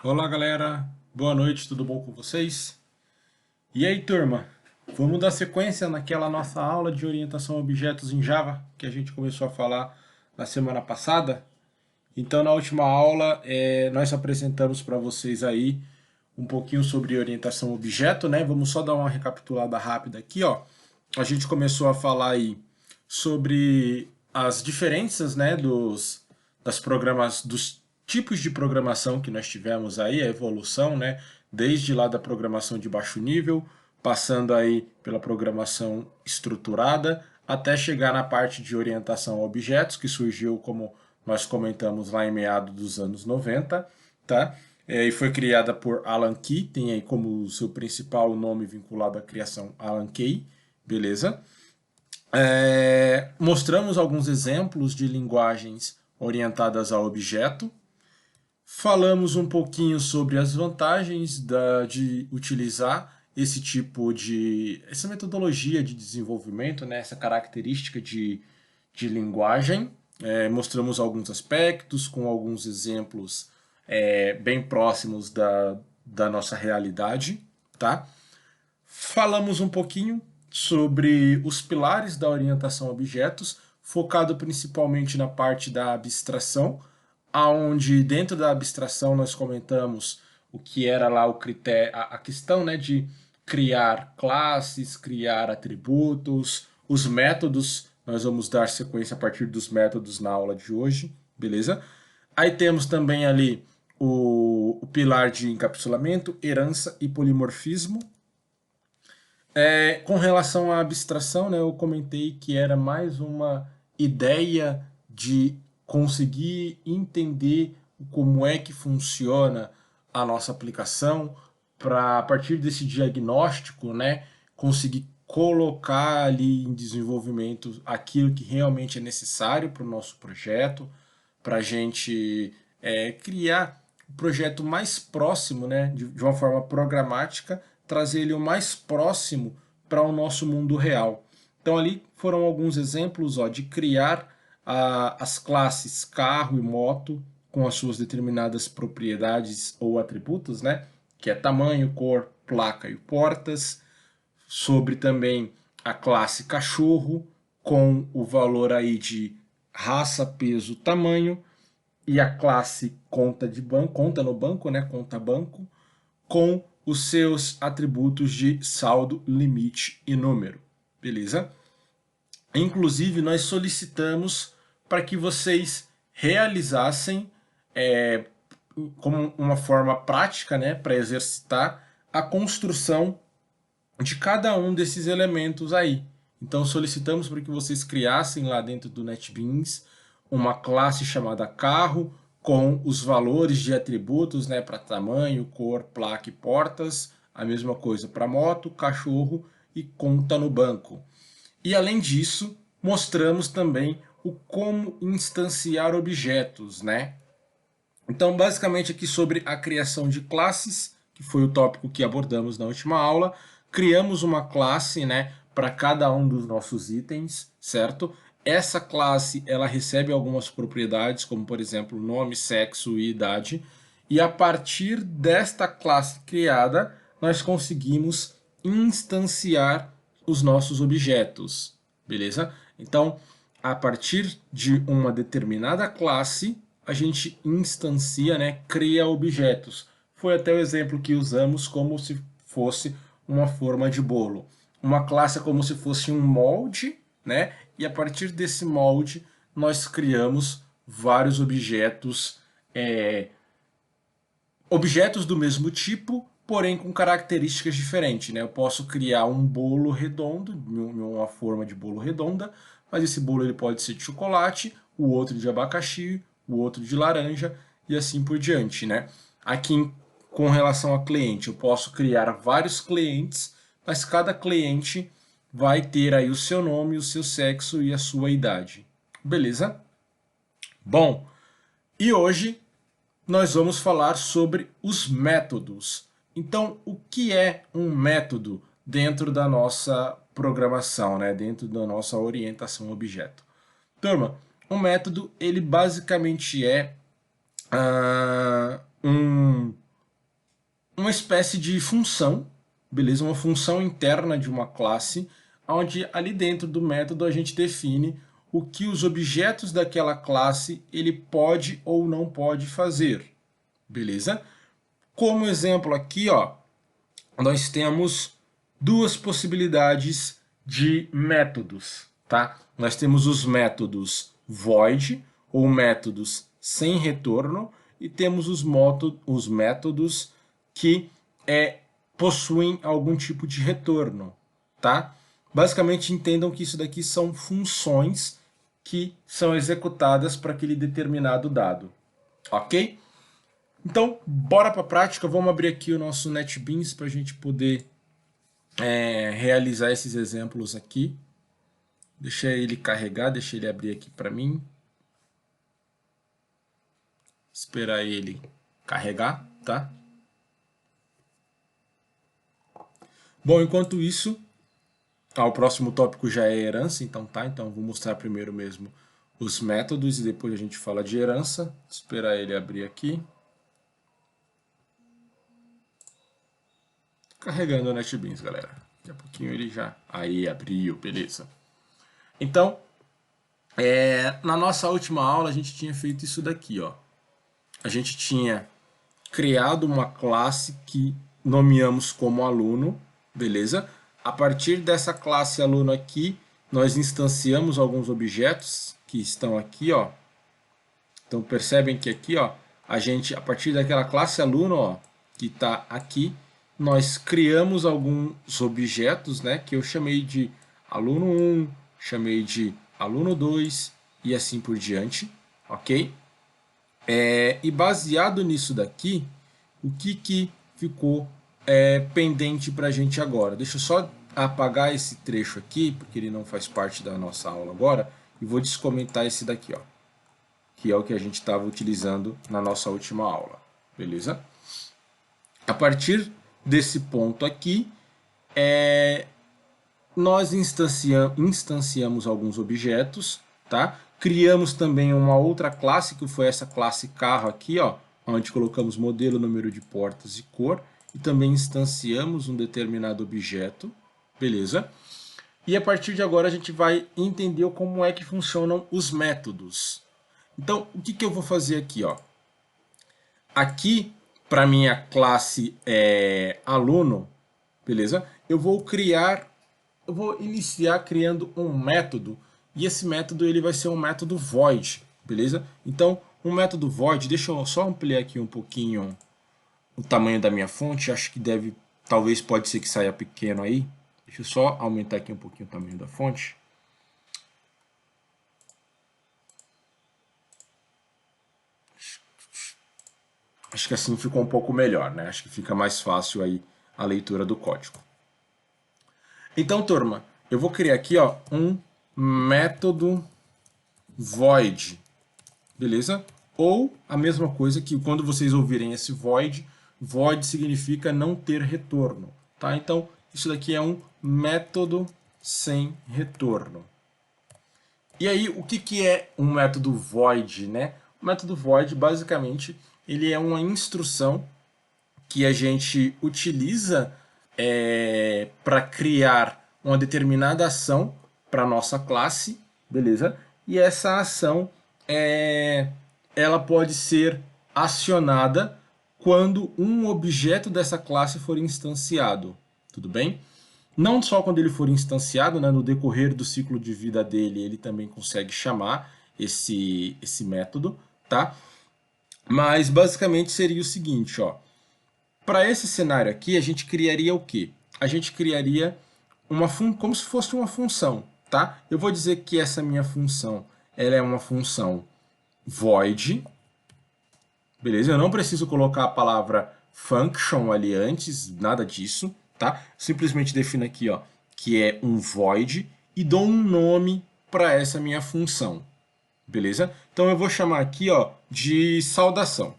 Olá galera, boa noite, tudo bom com vocês? E aí turma, vamos dar sequência naquela nossa aula de orientação a objetos em Java que a gente começou a falar na semana passada. Então na última aula nós apresentamos para vocês aí um pouquinho sobre orientação a objeto, né? Vamos só dar uma recapitulada rápida aqui, ó. A gente começou a falar aí sobre as diferenças, né, dos tipos de programação que nós tivemos aí, a evolução, né, desde lá da programação de baixo nível, passando aí pela programação estruturada, até chegar na parte de orientação a objetos, que surgiu, como nós comentamos, lá em meados dos anos 90, tá? E foi criada por Alan Key, tem aí como seu principal nome vinculado à criação Alan Key, beleza? Mostramos alguns exemplos de linguagens orientadas a objeto. Falamos um pouquinho sobre as vantagens de utilizar essa metodologia de desenvolvimento, né, essa característica de linguagem. Mostramos alguns aspectos com alguns exemplos bem próximos da nossa realidade, tá? Falamos um pouquinho sobre os pilares da orientação a objetos, focado principalmente na parte da abstração, aonde dentro da abstração nós comentamos o que era lá o critério, a questão, né, de criar classes, criar atributos, os métodos, nós vamos dar sequência a partir dos métodos na aula de hoje, beleza? Aí temos também ali o pilar de encapsulamento, herança e polimorfismo. Com relação à abstração, né, eu comentei que era mais uma ideia de conseguir entender como é que funciona a nossa aplicação, para a partir desse diagnóstico, né, conseguir colocar ali em desenvolvimento aquilo que realmente é necessário para o nosso projeto, para a gente criar o projeto mais próximo, né, de uma forma programática, trazer ele o mais próximo para o nosso mundo real. Então ali foram alguns exemplos, ó, de criar as classes carro e moto com as suas determinadas propriedades ou atributos, né, que é tamanho, cor, placa e portas, sobre também a classe cachorro com o valor aí de raça, peso, tamanho, e a classe conta de banco, conta no banco, né, conta banco, com os seus atributos de saldo, limite e número, beleza? Inclusive, nós solicitamos para que vocês realizassem como uma forma prática, né, para exercitar a construção de cada um desses elementos aí. Então solicitamos para que vocês criassem lá dentro do NetBeans uma classe chamada carro com os valores de atributos, né, para tamanho, cor, placa e portas, a mesma coisa para moto, cachorro e conta no banco. E além disso, mostramos também o como instanciar objetos, né? Então, basicamente aqui sobre a criação de classes, que foi o tópico que abordamos na última aula, criamos uma classe, né, para cada um dos nossos itens, certo? Essa classe, ela recebe algumas propriedades, como por exemplo, nome, sexo e idade, e a partir desta classe criada, nós conseguimos instanciar os nossos objetos, beleza? Então, a partir de uma determinada classe, a gente instancia, né, cria objetos. Foi até o exemplo que usamos como se fosse uma forma de bolo. Uma classe é como se fosse um molde, né? E a partir desse molde nós criamos vários objetos, objetos do mesmo tipo, porém com características diferentes, né? Eu posso criar um bolo redondo, uma forma de bolo redonda, mas esse bolo ele pode ser de chocolate, o outro de abacaxi, o outro de laranja e assim por diante, né? Aqui com relação a cliente, eu posso criar vários clientes, mas cada cliente vai ter aí o seu nome, o seu sexo e a sua idade. Beleza? Bom, e hoje nós vamos falar sobre os métodos. Então, o que é um método dentro da nossa programação, né? Dentro da nossa orientação a objeto? Turma, um método ele basicamente é um espécie de função, beleza? Uma função interna de uma classe, onde ali dentro do método a gente define o que os objetos daquela classe ele pode ou não pode fazer, beleza? Como exemplo aqui, ó, nós temos duas possibilidades de métodos, tá? Nós temos os métodos void, ou métodos sem retorno, e temos os métodos que possuem algum tipo de retorno, tá? Basicamente, entendam que isso daqui são funções que são executadas para aquele determinado dado, ok? Então, bora para a prática. Vamos abrir aqui o nosso NetBeans para a gente poder realizar esses exemplos aqui. Deixa ele carregar, deixa ele abrir aqui para mim. Esperar ele carregar, tá? Bom, enquanto isso, o próximo tópico já é herança, então tá? Então vou mostrar primeiro mesmo os métodos e depois a gente fala de herança. Esperar ele abrir aqui. Carregando o NetBeans, galera. Daqui a pouquinho ele já... Aí, abriu, beleza. Então, na nossa última aula a gente tinha feito isso daqui, ó. A gente tinha criado uma classe que nomeamos como aluno, beleza? A partir dessa classe aluno aqui, nós instanciamos alguns objetos que estão aqui, ó. Então percebem que aqui, ó, a partir daquela classe aluno, ó, que está aqui, nós criamos alguns objetos, né, que eu chamei de aluno 1, chamei de aluno 2 e assim por diante, ok? E baseado nisso daqui, o que ficou pendente para a gente agora? Deixa eu só apagar esse trecho aqui, porque ele não faz parte da nossa aula agora, e vou descomentar esse daqui, ó, que é o que a gente estava utilizando na nossa última aula, beleza? A partir desse ponto aqui, nós instanciamos alguns objetos, tá? Criamos também uma outra classe, que foi essa classe carro aqui, ó, onde colocamos modelo, número de portas e cor, e também instanciamos um determinado objeto, beleza? E a partir de agora a gente vai entender como é que funcionam os métodos. Então, o que eu vou fazer aqui, ó? Aqui, para minha classe aluno, beleza? Eu vou iniciar criando um método, e esse método ele vai ser um método void, beleza? Então, um método void, deixa eu só ampliar aqui um pouquinho o tamanho da minha fonte, acho que talvez pode ser que saia pequeno aí. Deixa eu só aumentar aqui um pouquinho o tamanho da fonte. Acho que assim ficou um pouco melhor, né? Acho que fica mais fácil aí a leitura do código. Então, turma, eu vou criar aqui, ó, um método void, beleza? Ou a mesma coisa que quando vocês ouvirem esse void, void significa não ter retorno, tá? Então, isso daqui é um método sem retorno. E aí, o que é um método void, né? O método void, basicamente, ele é uma instrução que a gente utiliza para criar uma determinada ação para nossa classe, beleza? E essa ação ela pode ser acionada quando um objeto dessa classe for instanciado, tudo bem? Não só quando ele for instanciado, né, no decorrer do ciclo de vida dele, ele também consegue chamar esse método, tá? Mas basicamente seria o seguinte, ó. Para esse cenário aqui, a gente criaria o quê? A gente criaria como se fosse uma função, tá? Eu vou dizer que essa minha função, ela é uma função void, beleza? Eu não preciso colocar a palavra function ali antes, nada disso, tá? Simplesmente defino aqui, ó, que é um void e dou um nome para essa minha função, beleza? Então eu vou chamar aqui, ó, de saudação.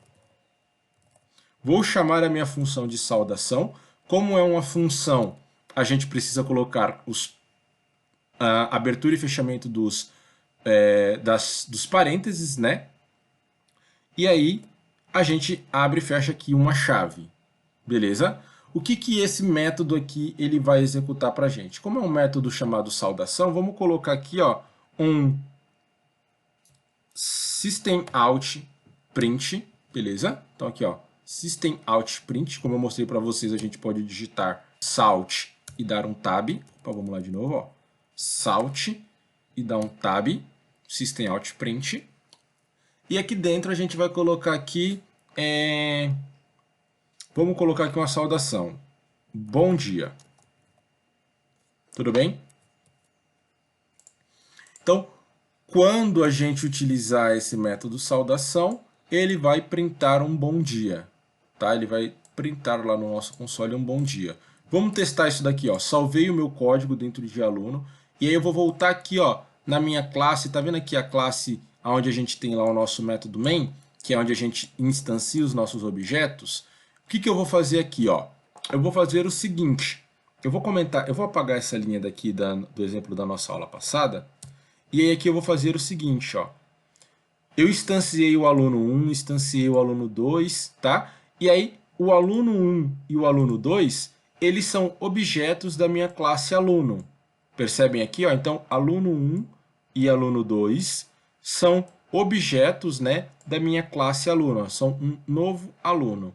Vou chamar a minha função de saudação. Como é uma função, a gente precisa colocar a abertura e fechamento dos parênteses, né? E aí a gente abre e fecha aqui uma chave, Beleza? O que que esse método aqui ele vai executar para a gente? Como é um método chamado saudação, vamos colocar aqui ó, um systemoutPrint, beleza? Então aqui ó, systemoutPrint, como eu mostrei para vocês, a gente pode digitar salt e dar um tab. Opa, vamos lá de novo, ó. Salt e dar um tab, systemoutPrint. E aqui dentro a gente vai colocar aqui, vamos colocar aqui uma saudação. Bom dia. Tudo bem? Então, quando a gente utilizar esse método saudação, ele vai printar um bom dia. Tá? Ele vai printar lá no nosso console um bom dia. Vamos testar isso daqui, ó. Salvei o meu código dentro de aluno. E aí eu vou voltar aqui, ó, na minha classe. Tá vendo aqui a classe onde a gente tem lá o nosso método main, que é onde a gente instancia os nossos objetos? O que que eu vou fazer aqui, ó? Eu vou fazer o seguinte. Eu vou apagar essa linha daqui do exemplo da nossa aula passada. E aí aqui eu vou fazer o seguinte, ó. Eu instanciei o aluno 1, instanciei o aluno 2, tá? E aí o aluno 1 e o aluno 2, eles são objetos da minha classe aluno. Percebem aqui, ó? Então, aluno 1 e aluno 2 são objetos, né, da minha classe aluno, ó. São um novo aluno,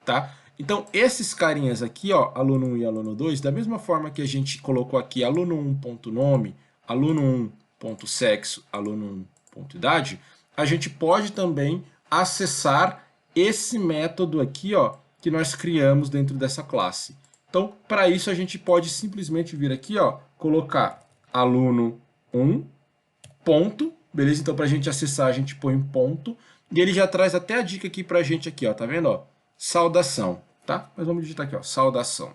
tá? Então, esses carinhas aqui, ó, aluno 1 e aluno 2, da mesma forma que a gente colocou aqui aluno 1.nome, aluno 1.sexo, aluno 1.idade, a gente pode também acessar esse método aqui, ó, que nós criamos dentro dessa classe. Então, para isso, a gente pode simplesmente vir aqui, ó, colocar aluno 1, ponto, beleza? Então, para a gente acessar, a gente põe ponto, e ele já traz até a dica aqui para a gente, aqui, ó, tá vendo, ó? Saudação, tá? Mas vamos digitar aqui, ó, saudação.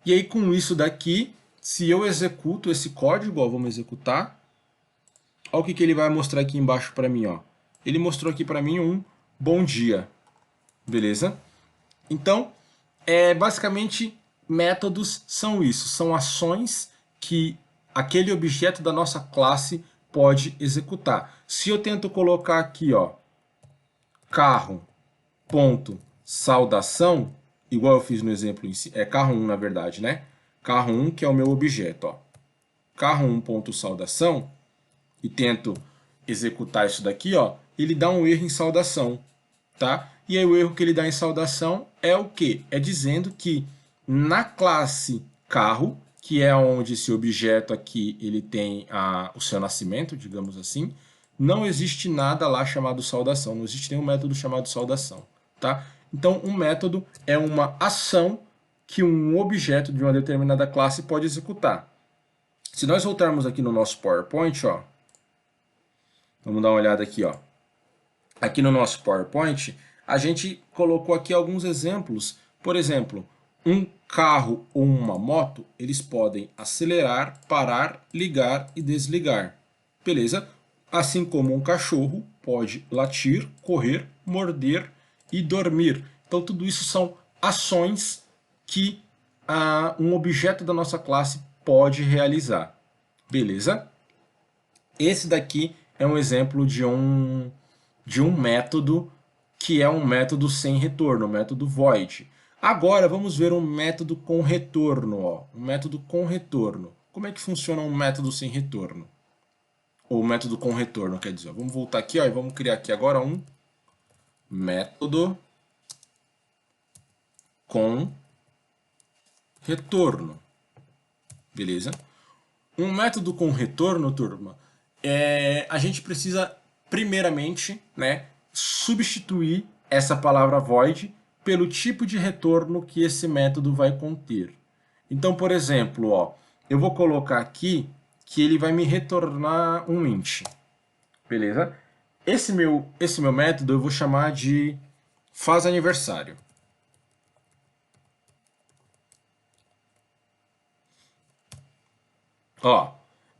E aí, com isso daqui, se eu executo esse código, ó, vamos executar, olha o que que ele vai mostrar aqui embaixo para mim, ó. Ele mostrou aqui para mim um bom dia, beleza? Então, basicamente, métodos são isso, são ações que aquele objeto da nossa classe pode executar. Se eu tento colocar aqui, ó, carro, ponto, saudação, igual eu fiz no exemplo em si, é carro 1 na verdade, né? Carro 1 que é o meu objeto, ó. Carro 1 ponto saudação, e tento executar isso daqui, ó, ele dá um erro em saudação, tá? E aí o erro que ele dá em saudação é o quê? É dizendo que na classe carro, que é onde esse objeto aqui ele tem o seu nascimento, digamos assim, não existe nada lá chamado saudação, não existe nenhum método chamado saudação, tá? Então, um método é uma ação que um objeto de uma determinada classe pode executar. Se nós voltarmos aqui no nosso PowerPoint, ó, vamos dar uma olhada aqui, ó. Aqui no nosso PowerPoint, a gente colocou aqui alguns exemplos. Por exemplo, um carro ou uma moto, eles podem acelerar, parar, ligar e desligar. Beleza? Assim como um cachorro pode latir, correr, morder e dormir. Então, tudo isso são ações que um objeto da nossa classe pode realizar. Beleza? Esse daqui é um exemplo de um método que é um método sem retorno, o método void. Agora vamos ver um método com retorno, ó, um método com retorno. Como é que funciona um método sem retorno? Ou método com retorno, quer dizer. Vamos voltar aqui, ó, e vamos criar aqui agora um método com retorno. Beleza? Um método com retorno, turma, a gente precisa, primeiramente, né, substituir essa palavra void pelo tipo de retorno que esse método vai conter. Então, por exemplo, ó, eu vou colocar aqui que ele vai me retornar um int. Beleza? Esse meu método eu vou chamar de faz aniversário. Ó,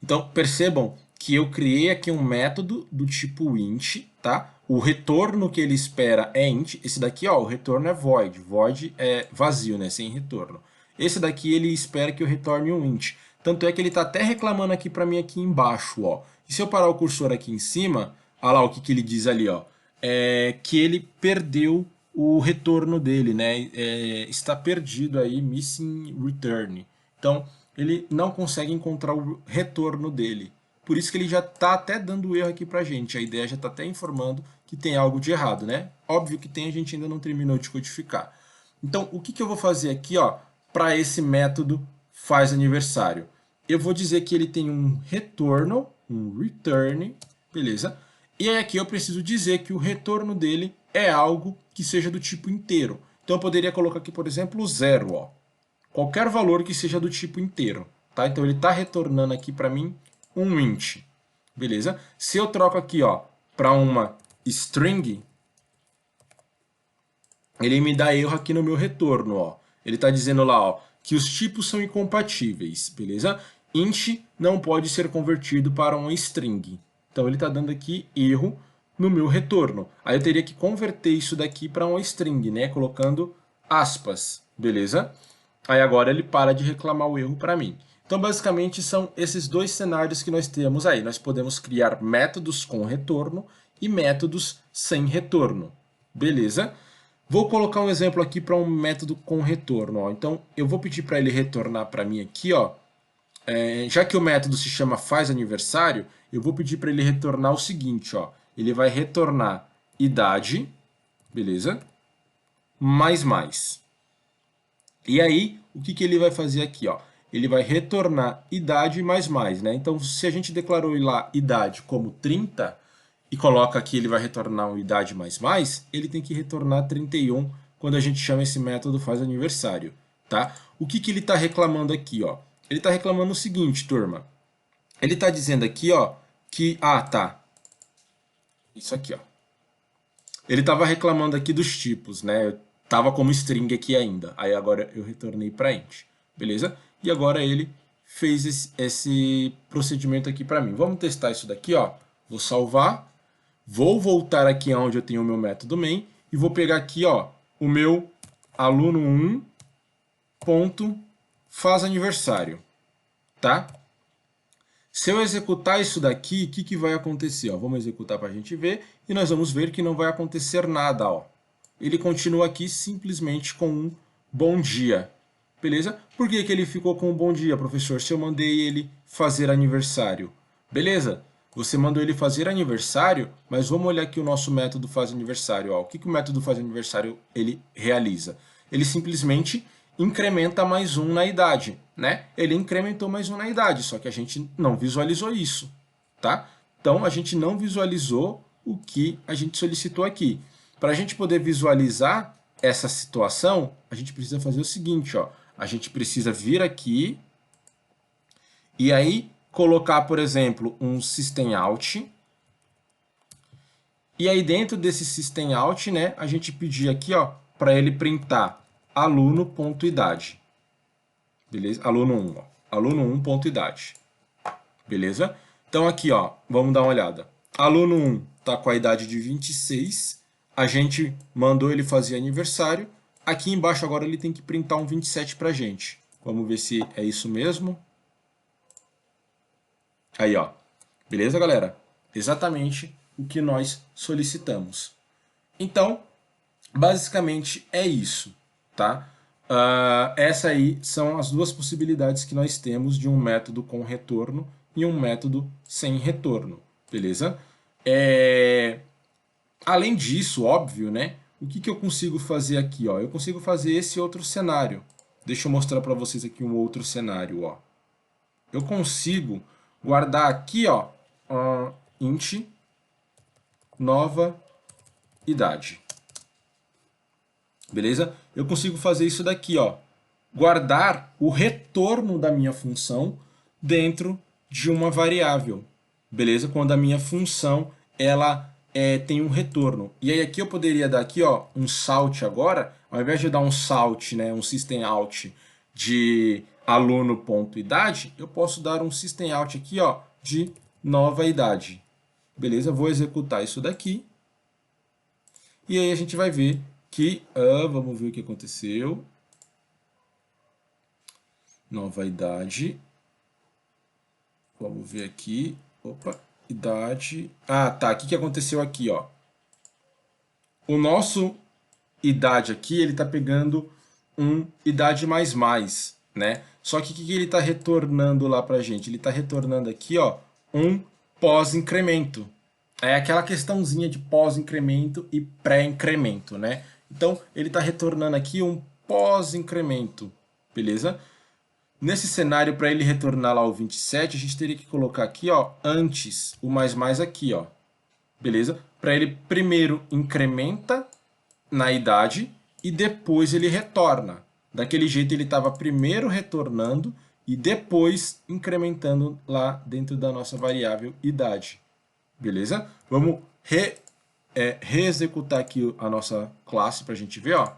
então percebam que eu criei aqui um método do tipo int, tá? O retorno que ele espera é int. Esse daqui, ó, o retorno é void. Void é vazio, né? Sem retorno. Esse daqui ele espera que eu retorne um int. Tanto é que ele está até reclamando aqui para mim aqui embaixo, ó. E se eu parar o cursor aqui em cima, olha lá o que ele diz ali, ó. Que ele perdeu o retorno dele, né? Está perdido aí, missing return. Então, ele não consegue encontrar o retorno dele. Por isso que ele já está até dando erro aqui para a gente. A ideia já está até informando que tem algo de errado, né? Óbvio que tem, a gente ainda não terminou de codificar. Então, o que eu vou fazer aqui, ó, para esse método faz aniversário? Eu vou dizer que ele tem um retorno, um return, beleza? E aí aqui eu preciso dizer que o retorno dele é algo que seja do tipo inteiro. Então eu poderia colocar aqui, por exemplo, 0, ó. Qualquer valor que seja do tipo inteiro, tá? Então ele está retornando aqui para mim um int, beleza? Se eu troco aqui, ó, para uma string, ele me dá erro aqui no meu retorno, ó. Ele está dizendo lá, ó, que os tipos são incompatíveis, beleza? Int não pode ser convertido para uma string. Então ele está dando aqui erro no meu retorno. Aí eu teria que converter isso daqui para uma string, né? Colocando aspas, beleza? Aí agora ele para de reclamar o erro para mim. Então basicamente são esses dois cenários que nós temos aí. Nós podemos criar métodos com retorno e métodos sem retorno, beleza? Vou colocar um exemplo aqui para um método com retorno. Ó. Então, eu vou pedir para ele retornar para mim aqui, ó. Já que o método se chama faz aniversário, eu vou pedir para ele retornar o seguinte, ó. Ele vai retornar idade, beleza? Mais. E aí, o que ele vai fazer aqui, ó? Ele vai retornar idade mais, né? Então, se a gente declarou lá idade como 30 e coloca aqui ele vai retornar uma idade mais, ele tem que retornar 31 quando a gente chama esse método faz aniversário, tá? O que ele está reclamando aqui, ó? Ele está reclamando o seguinte, turma. Ele está dizendo aqui, ó, que... Ah, tá. Isso aqui, ó. Ele estava reclamando aqui dos tipos, né? Eu tava como string aqui ainda. Aí agora eu retornei para int, beleza? E agora ele fez esse procedimento aqui para mim. Vamos testar isso daqui, ó. Vou salvar. Vou voltar aqui onde eu tenho o meu método main e vou pegar aqui, ó, o meu aluno1 ponto faz aniversário, tá? Se eu executar isso daqui, o que vai acontecer? Ó, vamos executar para a gente ver e nós vamos ver que não vai acontecer nada. Ó. Ele continua aqui simplesmente com um bom dia. Beleza? Por que ele ficou com um bom dia, professor? Se eu mandei ele fazer aniversário. Beleza? Você mandou ele fazer aniversário, mas vamos olhar aqui o nosso método faz aniversário. Ó. O que o método faz aniversário ele realiza? Ele simplesmente incrementa mais um na idade, né? Ele incrementou mais um na idade, só que a gente não visualizou isso, tá? Então a gente não visualizou o que a gente solicitou aqui. Para a gente poder visualizar essa situação, a gente precisa fazer o seguinte, ó. A gente precisa vir aqui e aí colocar, por exemplo, um system out. E aí dentro desse system out, né, a gente pedir aqui, ó, para ele printar aluno.idade. Beleza? Aluno 1, ó. Aluno 1.idade. Beleza? Então aqui, ó, vamos dar uma olhada. Aluno 1 tá com a idade de 26. A gente mandou ele fazer aniversário. Aqui embaixo agora ele tem que printar um 27 pra gente. Vamos ver se é isso mesmo. Aí, ó. Beleza, galera? Exatamente o que nós solicitamos. Então, basicamente é isso, tá? Essa aí são as duas possibilidades que nós temos de um método com retorno e um método sem retorno, beleza? Além disso, óbvio, né? O que eu consigo fazer aqui? Ó? Eu consigo fazer esse outro cenário. Deixa eu mostrar para vocês aqui um outro cenário. Ó. Eu consigo guardar aqui, ó, int nova idade. Beleza? Eu consigo fazer isso daqui, ó. Guardar o retorno da minha função dentro de uma variável. Beleza? Quando a minha função ela tem um retorno. E aí aqui eu poderia dar aqui, ó, um salt agora, ao invés de dar um salt, né, um system out de aluno.idade, eu posso dar um system out aqui, ó, de nova idade. Beleza? Vou executar isso daqui. E aí a gente vai ver que, vamos ver o que aconteceu. Nova idade. Vamos ver aqui. Opa, idade. Ah, tá. O que aconteceu aqui, ó? O nosso idade aqui, ele está pegando um idade mais, né? Só que o que ele está retornando lá para a gente? Ele está retornando aqui, ó, um pós-incremento. É aquela questãozinha de pós-incremento e pré-incremento, né? Então, ele está retornando aqui um pós-incremento, beleza? Nesse cenário, para ele retornar lá o 27, a gente teria que colocar aqui, ó, antes o mais aqui, ó, beleza? Para ele primeiro incrementa na idade e depois ele retorna. Daquele jeito ele estava primeiro retornando e depois incrementando lá dentro da nossa variável idade. Beleza? Vamos reexecutar aqui a nossa classe para a gente ver, ó.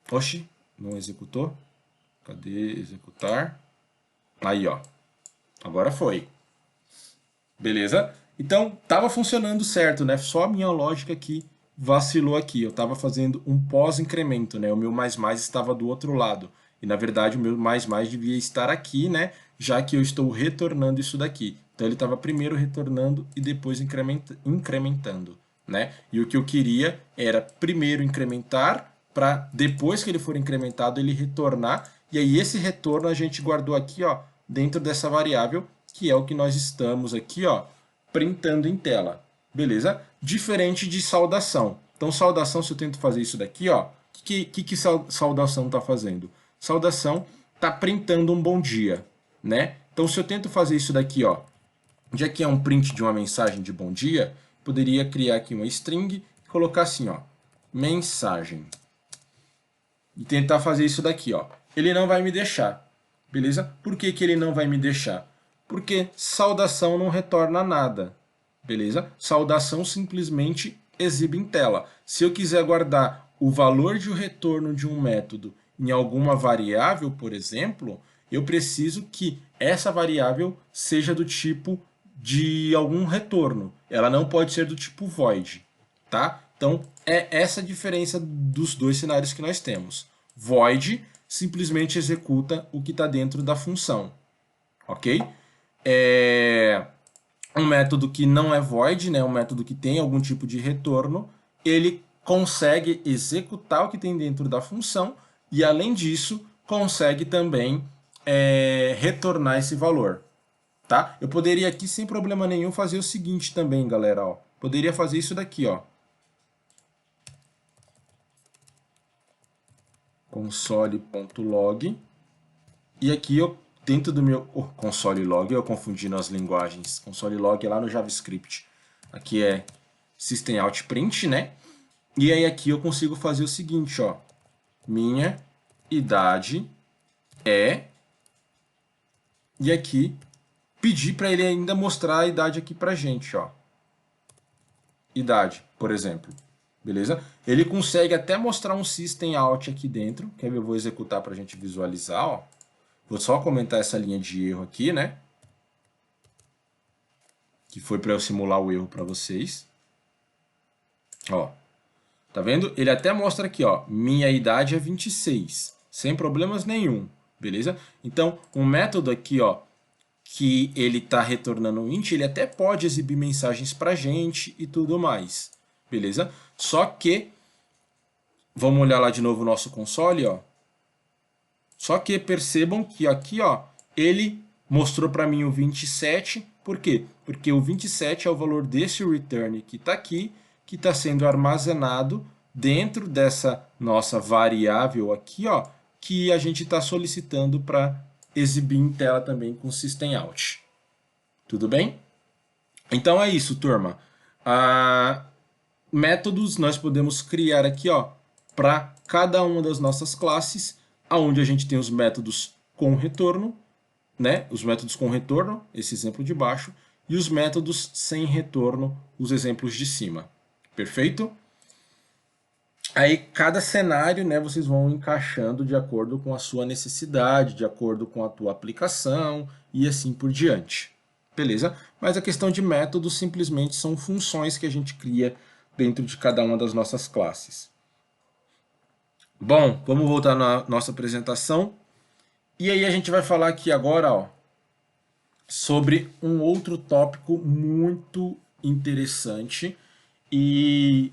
Oxi, não executou. Cadê executar? Aí, ó. Agora foi. Beleza? Então, estava funcionando certo, né? Só a minha lógica que vacilou aqui. Eu estava fazendo um pós-incremento, né? O meu mais estava do outro lado. E, na verdade, o meu mais devia estar aqui, né? Já que eu estou retornando isso daqui. Então, ele estava primeiro retornando e depois incrementando, né? E o que eu queria era primeiro incrementar para depois que ele for incrementado, ele retornar. E aí, esse retorno a gente guardou aqui, ó, dentro dessa variável, que é o que nós estamos aqui, ó, printando em tela. Beleza? Diferente de saudação. Então, saudação, se eu tento fazer isso daqui, ó, o que saudação está fazendo? Saudação está printando um bom dia, né? Então, se eu tento fazer isso daqui, ó, já que é um print de uma mensagem de bom dia, poderia criar aqui uma string e colocar assim, ó, mensagem. E tentar fazer isso daqui, ó. Ele não vai me deixar, beleza? Por que que ele não vai me deixar? Porque saudação não retorna nada, beleza? Saudação simplesmente exibe em tela. Se eu quiser guardar o valor de retorno de um método em alguma variável, por exemplo, eu preciso que essa variável seja do tipo de algum retorno. Ela não pode ser do tipo void, tá? Então, é essa a diferença dos dois cenários que nós temos. Void simplesmente executa o que está dentro da função, ok? Um método que não é void, né, um método que tem algum tipo de retorno, ele consegue executar o que tem dentro da função e, além disso, consegue também retornar esse valor. Tá? Eu poderia aqui, sem problema nenhum, fazer o seguinte também, galera. Ó. Poderia fazer isso daqui, ó. console.log. E aqui, eu, dentro do meu console log, eu confundi nas linguagens. Console log é lá no JavaScript. Aqui é system out print, né? E aí aqui eu consigo fazer o seguinte, ó. Minha idade é... E aqui, pedir para ele ainda mostrar a idade aqui pra gente, ó. Idade, por exemplo. Beleza? Ele consegue até mostrar um system out aqui dentro, que eu vou executar para a gente visualizar, ó. Vou só comentar essa linha de erro aqui, né? Que foi para eu simular o erro para vocês. Ó. Tá vendo? Ele até mostra aqui, ó. Minha idade é 26. Sem problemas nenhum. Beleza? Então, um método aqui, ó, que ele está retornando um int, ele até pode exibir mensagens para a gente e tudo mais. Beleza? Só que, vamos olhar lá de novo o nosso console, ó. Só que percebam que aqui, ó, ele mostrou para mim o 27. Por quê? Porque o 27 é o valor desse return que está aqui, que está sendo armazenado dentro dessa nossa variável aqui, ó, que a gente está solicitando para exibir em tela também com system out. Tudo bem? Então é isso, turma. Métodos nós podemos criar aqui, ó, para cada uma das nossas classes, aonde a gente tem os métodos com retorno, né? Os métodos com retorno, esse exemplo de baixo, e os métodos sem retorno, os exemplos de cima. Perfeito? Aí cada cenário, né, vocês vão encaixando de acordo com a sua necessidade, de acordo com a tua aplicação e assim por diante. Beleza? Mas a questão de métodos simplesmente são funções que a gente cria dentro de cada uma das nossas classes. Bom, vamos voltar na nossa apresentação. E aí a gente vai falar aqui agora, ó, sobre um outro tópico muito interessante e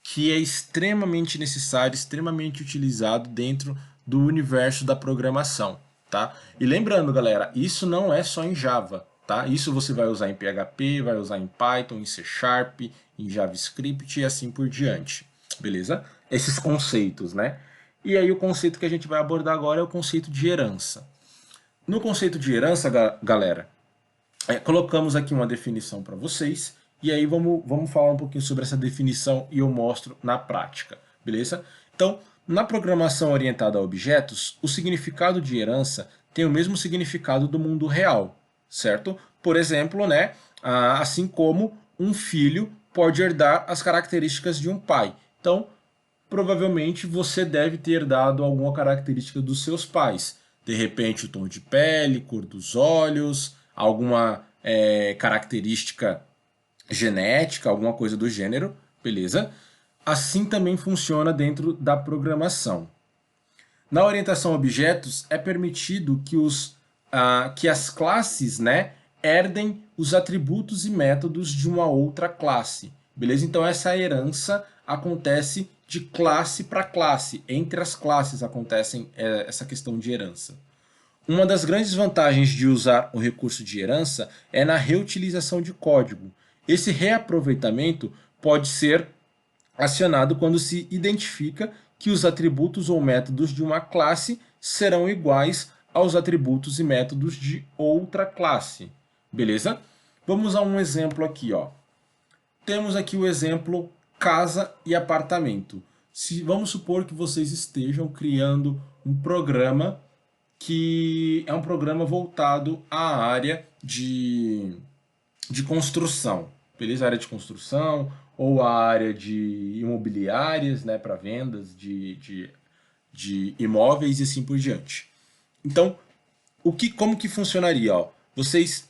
que é extremamente necessário, extremamente utilizado dentro do universo da programação, tá? E lembrando, galera, isso não é só em Java, tá? Isso você vai usar em PHP, vai usar em Python, em C Sharp, em JavaScript e assim por diante, beleza? Esses conceitos, né? E aí o conceito que a gente vai abordar agora é o conceito de herança. No conceito de herança, galera, colocamos aqui uma definição para vocês, e aí vamos falar um pouquinho sobre essa definição e eu mostro na prática, beleza? Então, na programação orientada a objetos, o significado de herança tem o mesmo significado do mundo real, certo? Por exemplo, né, assim como um filho pode herdar as características de um pai. Então, provavelmente você deve ter herdado alguma característica dos seus pais. De repente, o tom de pele, cor dos olhos, alguma característica genética, alguma coisa do gênero, beleza? Assim também funciona dentro da programação. Na orientação a objetos, é permitido que as classes, né, herdem os atributos e métodos de uma outra classe. Beleza? Então essa herança acontece de classe para classe. Entre as classes acontece essa questão de herança. Uma das grandes vantagens de usar o recurso de herança é na reutilização de código. Esse reaproveitamento pode ser acionado quando se identifica que os atributos ou métodos de uma classe serão iguais aos atributos e métodos de outra classe. Beleza? Vamos a um exemplo aqui, ó. Temos aqui o exemplo casa e apartamento. Vamos supor que vocês estejam criando um programa que é um programa voltado à área de construção, beleza? A área de construção ou a área de imobiliárias, né, para vendas de imóveis e assim por diante. Então, como que funcionaria? Ó? Vocês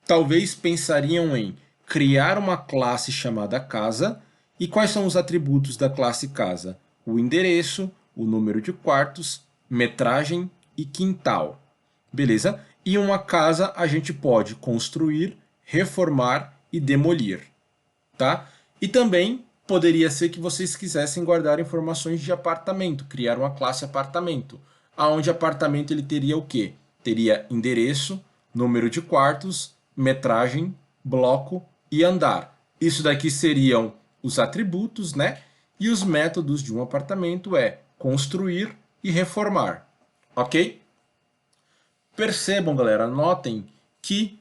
talvez pensariam em criar uma classe chamada casa. E quais são os atributos da classe casa? O endereço, o número de quartos, metragem e quintal. Beleza? E uma casa a gente pode construir, reformar e demolir. Tá? E também poderia ser que vocês quisessem guardar informações de apartamento, criar uma classe apartamento, aonde apartamento ele teria o quê? Teria endereço, número de quartos, metragem, bloco e andar. Isso daqui seriam os atributos, né? E os métodos de um apartamento é construir e reformar, ok? Percebam, galera, notem que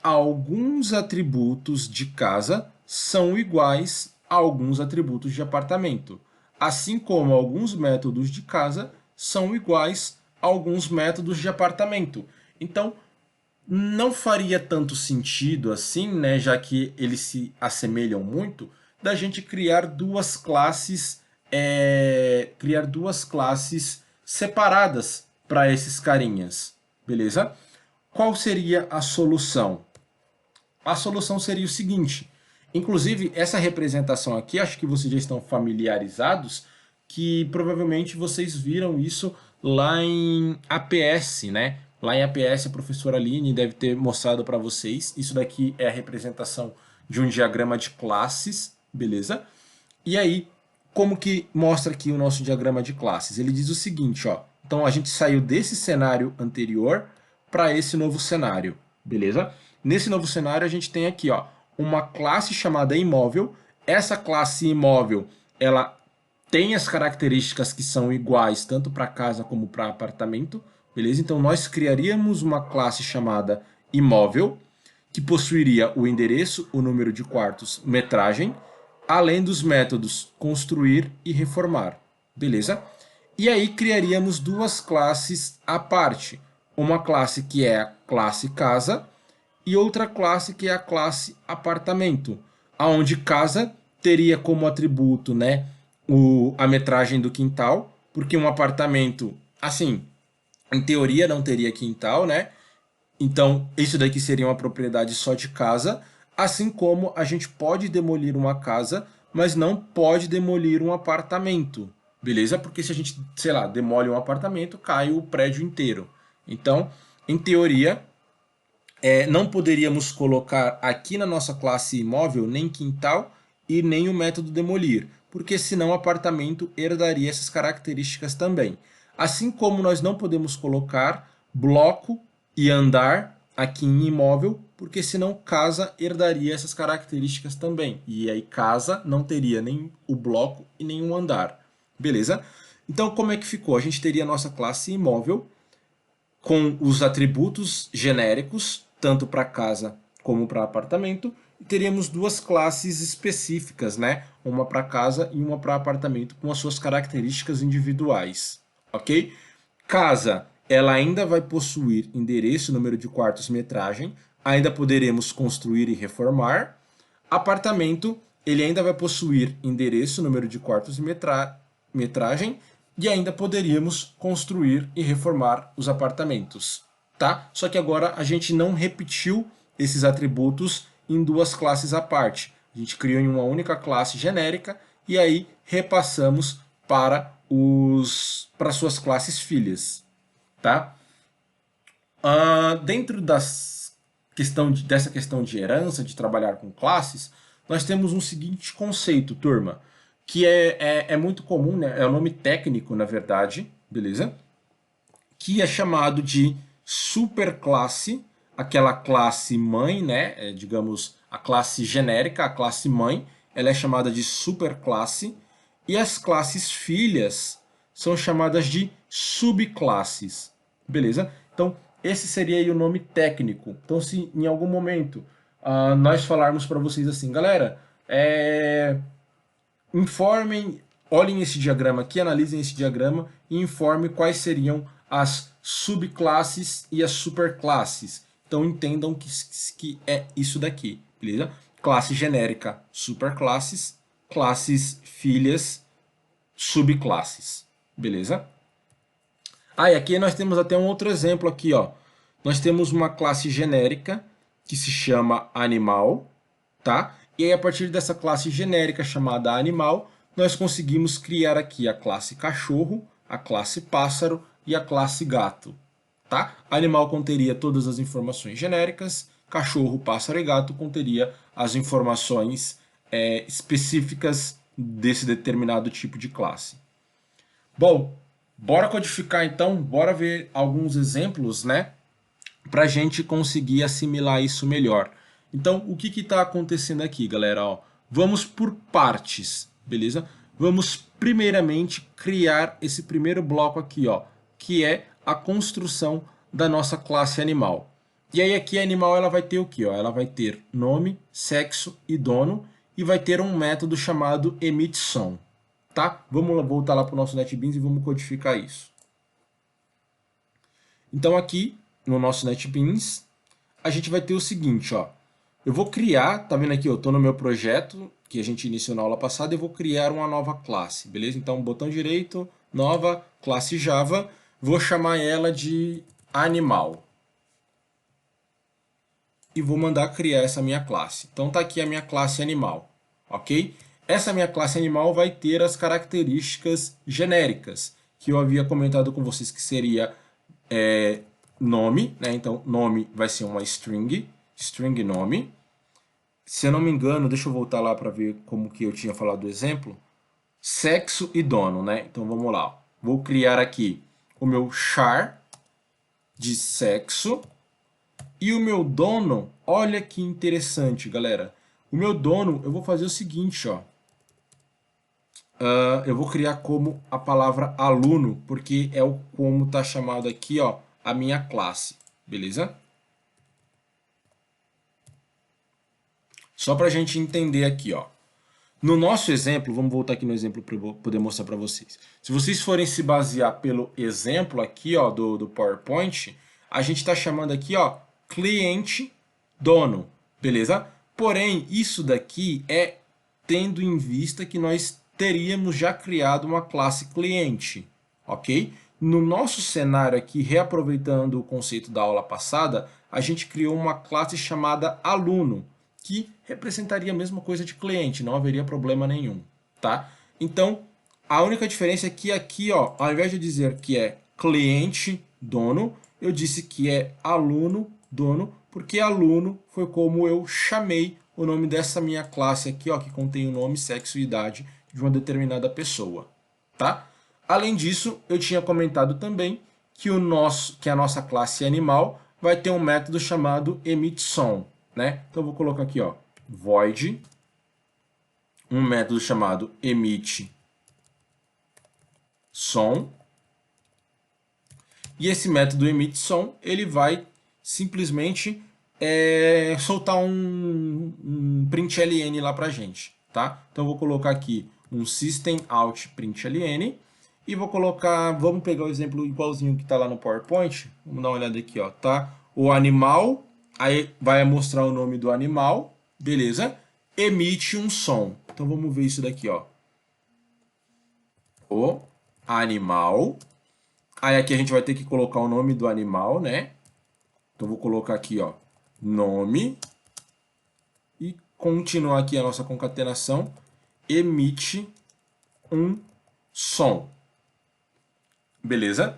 alguns atributos de casa são iguais a alguns atributos de apartamento, assim como alguns métodos de casa são iguais a alguns métodos de apartamento. Então, não faria tanto sentido assim, né, já que eles se assemelham muito, da gente criar duas classes separadas para esses carinhas, beleza? Qual seria a solução? A solução seria o seguinte, inclusive essa representação aqui, acho que vocês já estão familiarizados, que provavelmente vocês viram isso lá em APS, né? Lá em APS a professora Aline deve ter mostrado para vocês, isso daqui é a representação de um diagrama de classes, beleza? E aí, como que mostra aqui o nosso diagrama de classes? Ele diz o seguinte, ó, então a gente saiu desse cenário anterior para esse novo cenário, beleza? Nesse novo cenário a gente tem aqui, ó, uma classe chamada imóvel. Essa classe imóvel, ela tem as características que são iguais tanto para casa como para apartamento, beleza? Então nós criaríamos uma classe chamada imóvel, que possuiria o endereço, o número de quartos, metragem, além dos métodos construir e reformar, beleza? E aí criaríamos duas classes à parte. Uma classe que é a classe casa e outra classe que é a classe apartamento, aonde casa teria como atributo, né, a metragem do quintal, porque um apartamento, assim, em teoria não teria quintal, né? Então, isso daqui seria uma propriedade só de casa, assim como a gente pode demolir uma casa, mas não pode demolir um apartamento, beleza? Porque se a gente, sei lá, demole um apartamento, cai o prédio inteiro. Então, em teoria, não poderíamos colocar aqui na nossa classe imóvel nem quintal e nem o método demolir, porque senão o apartamento herdaria essas características também. Assim como nós não podemos colocar bloco e andar aqui em imóvel, porque senão casa herdaria essas características também. E aí casa não teria nem o bloco e nem o andar. Beleza? Então como é que ficou? A gente teria a nossa classe imóvel com os atributos genéricos, tanto para casa como para apartamento, e teríamos duas classes específicas, né? Uma para casa e uma para apartamento, com as suas características individuais, ok? Casa, ela ainda vai possuir endereço, número de quartos, metragem, ainda poderemos construir e reformar. Apartamento, ele ainda vai possuir endereço, número de quartos e metragem, e ainda poderíamos construir e reformar os apartamentos, tá? Só que agora a gente não repetiu esses atributos em duas classes à parte. A gente criou em uma única classe genérica e aí repassamos para suas classes filhas, tá? Dentro dessa questão de herança, de trabalhar com classes, nós temos um seguinte conceito, turma, que é muito comum, né? É o nome técnico, na verdade, beleza? Que é chamado de superclasse, aquela classe mãe, né? Digamos, a classe genérica, a classe mãe, ela é chamada de superclasse, e as classes filhas são chamadas de subclasses, beleza? Então, esse seria aí o nome técnico. Então, se em algum momento nós falarmos para vocês assim, galera, informem, olhem esse diagrama aqui, analisem esse diagrama e informem quais seriam as subclasses e as superclasses. Então entendam que é isso daqui, beleza? Classe genérica, superclasses, classes filhas, subclasses, beleza? E aqui nós temos até um outro exemplo aqui, ó. Nós temos uma classe genérica que se chama animal, tá? E aí, a partir dessa classe genérica chamada animal, nós conseguimos criar aqui a classe cachorro, a classe pássaro e a classe gato, tá? Animal conteria todas as informações genéricas, cachorro, pássaro e gato conteria as informações específicas desse determinado tipo de classe. Bom, bora codificar então, bora ver alguns exemplos, né? Para a gente conseguir assimilar isso melhor. Então, o que está acontecendo aqui, galera? Ó, vamos por partes, beleza? Vamos primeiramente criar esse primeiro bloco aqui, ó, que é a construção da nossa classe animal. E aí aqui a animal ela vai ter o quê? Ó? Ela vai ter nome, sexo e dono e vai ter um método chamado emitSom. Tá? Vamos voltar lá para o nosso NetBeans e vamos codificar isso. Então aqui no nosso NetBeans a gente vai ter o seguinte, ó. Eu vou criar, tá vendo aqui, eu estou no meu projeto que a gente iniciou na aula passada, eu vou criar uma nova classe, beleza? Então botão direito, nova, classe Java, vou chamar ela de animal. E vou mandar criar essa minha classe. Então tá aqui a minha classe animal, ok? Essa minha classe animal vai ter as características genéricas, que eu havia comentado com vocês que seria nome, né? Então nome vai ser uma string nome. Se eu não me engano, deixa eu voltar lá para ver como que eu tinha falado do exemplo. Sexo e dono, né? Então vamos lá. Vou criar aqui o meu char de sexo e o meu dono. Olha que interessante, galera. O meu dono, eu vou fazer o seguinte, ó. Eu vou criar como a palavra aluno, porque é o como está chamado aqui, ó, a minha classe, beleza? Só para a gente entender aqui, ó. No nosso exemplo, vamos voltar aqui no exemplo para eu poder mostrar para vocês. Se vocês forem se basear pelo exemplo aqui, ó, do PowerPoint, a gente está chamando aqui, ó, cliente dono, beleza? Porém, isso daqui é tendo em vista que nós teríamos já criado uma classe cliente, ok? No nosso cenário aqui, reaproveitando o conceito da aula passada, a gente criou uma classe chamada aluno, que representaria a mesma coisa de cliente, não haveria problema nenhum, tá? Então, a única diferença é que aqui, ó, ao invés de dizer que é cliente dono, eu disse que é aluno dono, porque aluno foi como eu chamei o nome dessa minha classe aqui, ó, que contém o nome, sexo e idade de uma determinada pessoa, tá? Além disso, eu tinha comentado também que a nossa classe animal vai ter um método chamado emit_som, né? Então eu vou colocar aqui, ó, void, um método chamado emit_som. E esse método emit_som, ele vai simplesmente soltar um println lá pra gente, tá? Então eu vou colocar aqui um system_out_println e vou colocar, vamos pegar o exemplo igualzinho que está lá no PowerPoint, vamos dar uma olhada aqui, ó, tá? O animal, aí vai mostrar o nome do animal, beleza? Emite um som. Então vamos ver isso daqui, ó. O animal. Aí aqui a gente vai ter que colocar o nome do animal, né? Então vou colocar aqui, ó, nome e continuar aqui a nossa concatenação, emite um som. Beleza?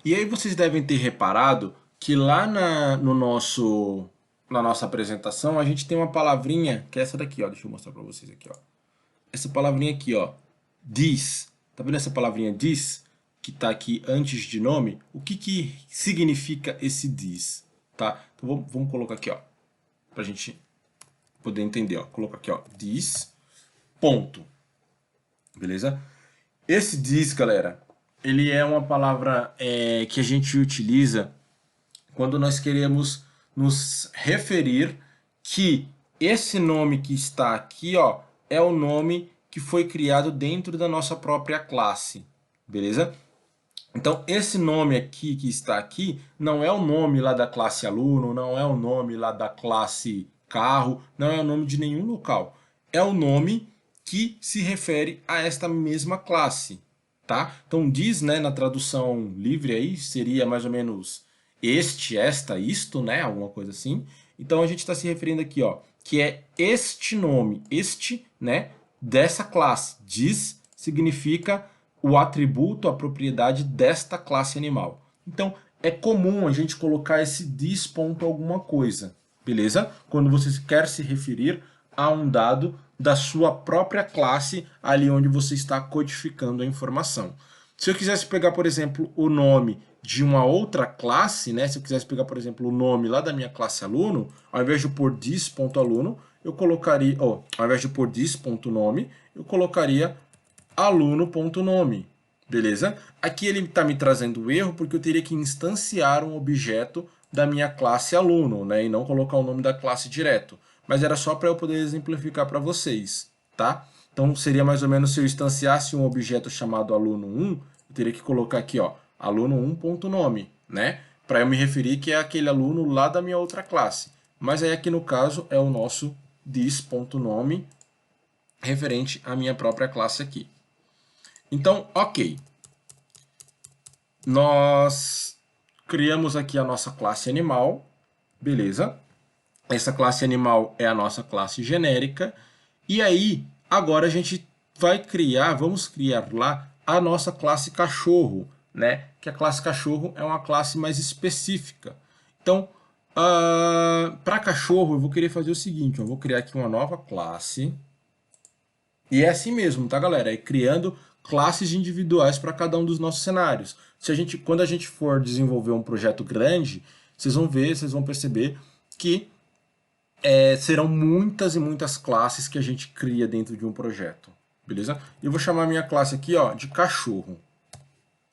E aí vocês devem ter reparado que lá na nossa apresentação a gente tem uma palavrinha, que é essa daqui, ó. Deixa eu mostrar para vocês aqui, ó. Essa palavrinha aqui, ó, this. Tá vendo essa palavrinha this? Que está aqui antes de nome? O que significa esse this? Tá? Então vamos colocar aqui, ó, para a gente poder entender, ó. Colocar aqui, ó, this, ponto. Beleza? Esse this, galera, ele é uma palavra que a gente utiliza quando nós queremos nos referir que esse nome que está aqui, ó, é o nome que foi criado dentro da nossa própria classe, beleza? Então, esse nome aqui que está aqui não é o nome lá da classe aluno, não é o nome lá da classe carro, não é o nome de nenhum local. É o nome que se refere a esta mesma classe, tá? Então, diz, né, na tradução livre aí, seria mais ou menos este, esta, isto, né, alguma coisa assim. Então, a gente está se referindo aqui, ó, que é este nome, este, né, dessa classe. Diz significa o atributo, a propriedade desta classe animal. Então, é comum a gente colocar esse this ponto alguma coisa, beleza? Quando você quer se referir a um dado da sua própria classe, ali onde você está codificando a informação. Se eu quisesse pegar, por exemplo, o nome de uma outra classe, né? Se eu quisesse pegar, por exemplo, o nome lá da minha classe aluno, ao invés de pôr this.aluno, eu colocaria, ao invés de pôr this.nome, eu colocaria aluno.nome, beleza? Aqui ele está me trazendo o erro porque eu teria que instanciar um objeto da minha classe aluno, né? E não colocar o nome da classe direto. Mas era só para eu poder exemplificar para vocês, tá? Então seria mais ou menos se eu instanciasse um objeto chamado aluno1, eu teria que colocar aqui, ó, aluno1.nome, né? Para eu me referir que é aquele aluno lá da minha outra classe. Mas aí aqui no caso é o nosso this.nome referente à minha própria classe aqui. Então, ok. Nós criamos aqui a nossa classe animal, beleza? Essa classe animal é a nossa classe genérica. E aí, agora a gente vai criar, vamos criar lá a nossa classe cachorro, né? Que a classe cachorro é uma classe mais específica. Então, para cachorro, eu vou querer fazer o seguinte, eu vou criar aqui uma nova classe. E é assim mesmo, tá, galera? É criando classes individuais para cada um dos nossos cenários. Quando a gente for desenvolver um projeto grande, vocês vão ver, vocês vão perceber que serão muitas e muitas classes que a gente cria dentro de um projeto, beleza? Eu vou chamar a minha classe aqui, ó, de cachorro,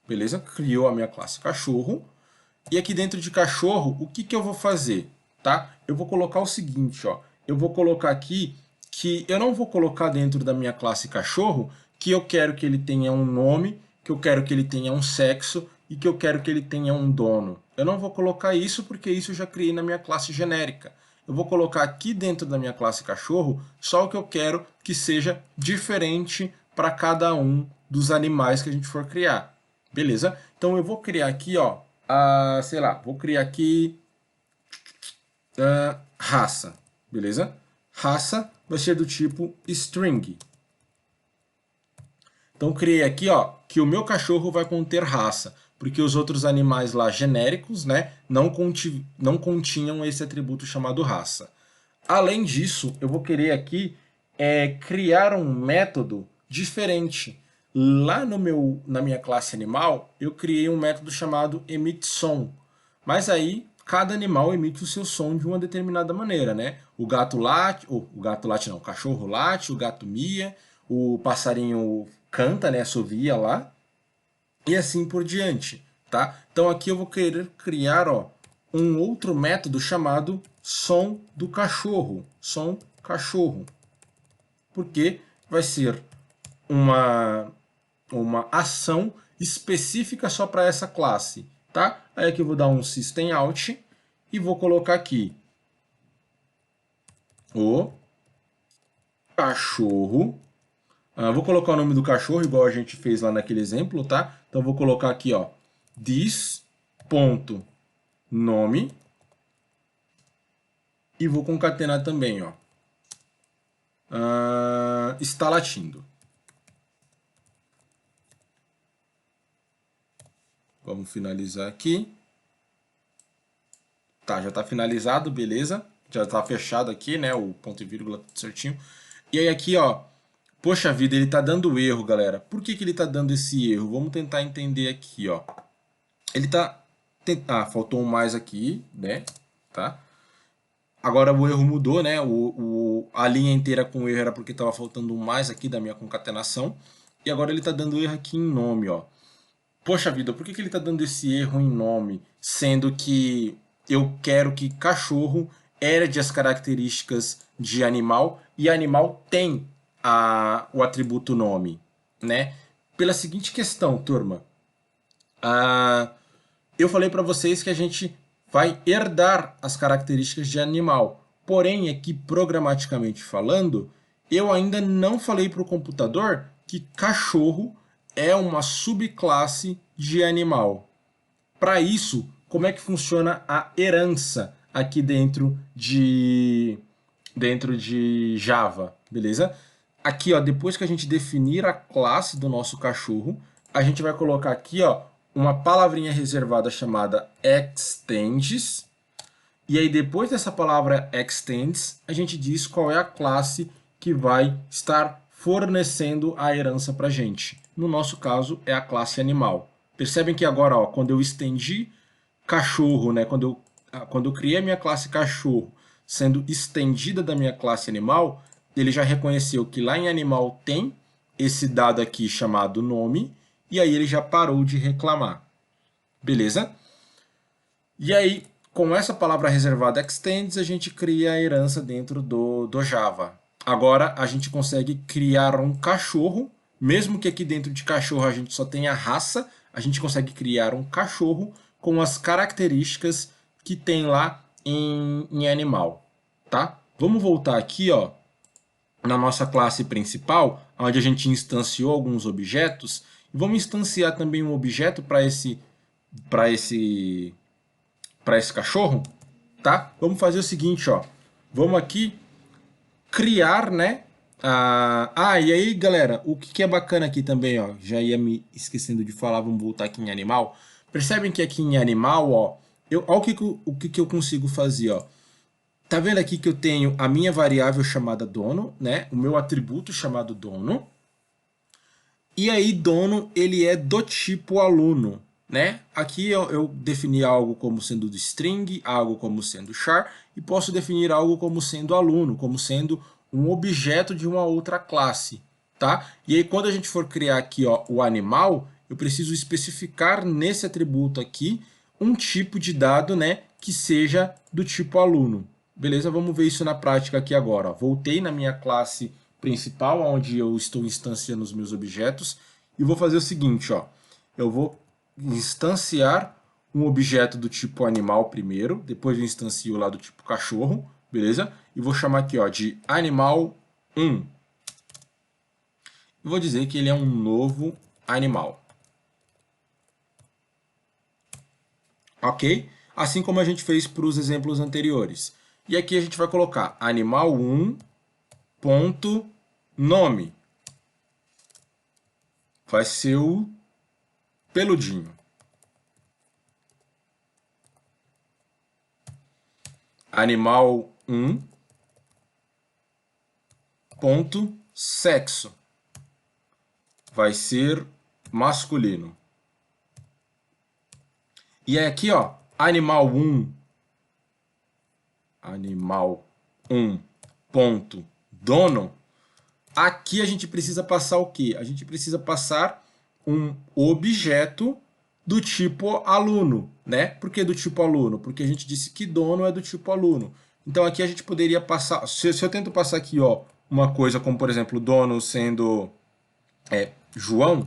beleza? Criou a minha classe cachorro. E aqui dentro de cachorro, o que eu vou fazer, tá? Eu vou colocar o seguinte, ó. Eu vou colocar aqui que eu não vou colocar dentro da minha classe cachorro que eu quero que ele tenha um nome, que eu quero que ele tenha um sexo e que eu quero que ele tenha um dono. Eu não vou colocar isso porque isso eu já criei na minha classe genérica. Eu vou colocar aqui dentro da minha classe cachorro só o que eu quero que seja diferente para cada um dos animais que a gente for criar. Beleza? Então eu vou criar aqui, ó, sei lá, vou criar aqui raça, beleza? Raça vai ser do tipo string. Então criei aqui, ó, que o meu cachorro vai conter raça, porque os outros animais lá genéricos, né, não continham esse atributo chamado raça. Além disso, eu vou querer aqui criar um método diferente. Lá na minha classe animal, eu criei um método chamado emit_som. Mas aí, cada animal emite o seu som de uma determinada maneira, né? O gato late, ou o gato late não, o cachorro late, o gato mia, o passarinho canta, né? Assovia lá, e assim por diante, tá? Então aqui eu vou querer criar, ó, um outro método chamado som do cachorro, som cachorro, porque vai ser uma ação específica só para essa classe, tá? Aí aqui eu vou dar um system out e vou colocar aqui o cachorro. Vou colocar o nome do cachorro igual a gente fez lá naquele exemplo, tá? Então vou colocar aqui, ó, this.nome e vou concatenar também, ó, está latindo. Vamos finalizar aqui. Tá, já está finalizado, beleza. Já está fechado aqui, né, o ponto e vírgula tudo certinho. E aí aqui, ó, poxa vida, ele está dando erro, galera. Por que que ele está dando esse erro? Vamos tentar entender aqui, ó. Ele está... faltou um mais aqui, né, tá? Agora o erro mudou, né? A linha inteira com erro era porque estava faltando um mais aqui da minha concatenação. E agora ele está dando erro aqui em nome, ó. Poxa vida, por que que ele está dando esse erro em nome? Sendo que eu quero que cachorro herede as características de animal e animal tem o atributo nome, né? Pela seguinte questão, turma. Eu falei para vocês que a gente vai herdar as características de animal. Porém, aqui programaticamente falando, eu ainda não falei para o computador que cachorro é uma subclasse de animal. Para isso, como é que funciona a herança aqui dentro de Java, beleza? Aqui, ó, depois que a gente definir a classe do nosso cachorro, a gente vai colocar aqui, ó, uma palavrinha reservada chamada extends. E aí, depois dessa palavra extends, a gente diz qual é a classe que vai estar fornecendo a herança para a gente. No nosso caso, é a classe animal. Percebem que agora, ó, quando eu estendi cachorro, né, quando eu criei a minha classe cachorro, sendo estendida da minha classe animal, ele já reconheceu que lá em animal tem esse dado aqui chamado nome, e aí ele já parou de reclamar. Beleza? E aí, com essa palavra reservada extends, a gente cria a herança dentro do Java. Agora, a gente consegue criar um cachorro, mesmo que aqui dentro de cachorro a gente só tenha raça, a gente consegue criar um cachorro com as características que tem lá em animal, tá? Vamos voltar aqui, ó, na nossa classe principal, onde a gente instanciou alguns objetos, e vamos instanciar também um objeto para esse para esse cachorro, tá? Vamos fazer o seguinte, ó. Vamos aqui criar, né? E aí, galera, o que é bacana aqui também, ó. Já ia me esquecendo de falar, vamos voltar aqui em animal. Percebem que aqui em animal, ó, olha o que eu consigo fazer, ó. Tá vendo aqui que eu tenho a minha variável chamada dono, né? O meu atributo chamado dono. E aí, dono, ele é do tipo aluno, né? Aqui eu defini algo como sendo do string, algo como sendo char, e posso definir algo como sendo aluno, como sendo um objeto de uma outra classe, tá? E aí, quando a gente for criar aqui, ó, o animal, eu preciso especificar nesse atributo aqui um tipo de dado, né, que seja do tipo aluno. Beleza? Vamos ver isso na prática aqui agora, ó. Voltei na minha classe principal, onde eu estou instanciando os meus objetos, e vou fazer o seguinte, ó. Eu vou instanciar um objeto do tipo animal primeiro, depois eu instancio lá do tipo cachorro, beleza? E vou chamar aqui, ó, de animal1. E vou dizer que ele é um novo animal. Ok? Assim como a gente fez para os exemplos anteriores. E aqui a gente vai colocar animal1 ponto nome. Vai ser o peludinho. Animal 1 ponto sexo vai ser masculino. E aí aqui, ó, animal 1 ponto dono. Aqui a gente precisa passar o quê? A gente precisa passar um objeto do tipo aluno, né? Por que do tipo aluno? Porque a gente disse que dono é do tipo aluno. Então aqui a gente poderia passar, se eu tento passar aqui, ó, uma coisa como, por exemplo, dono sendo João,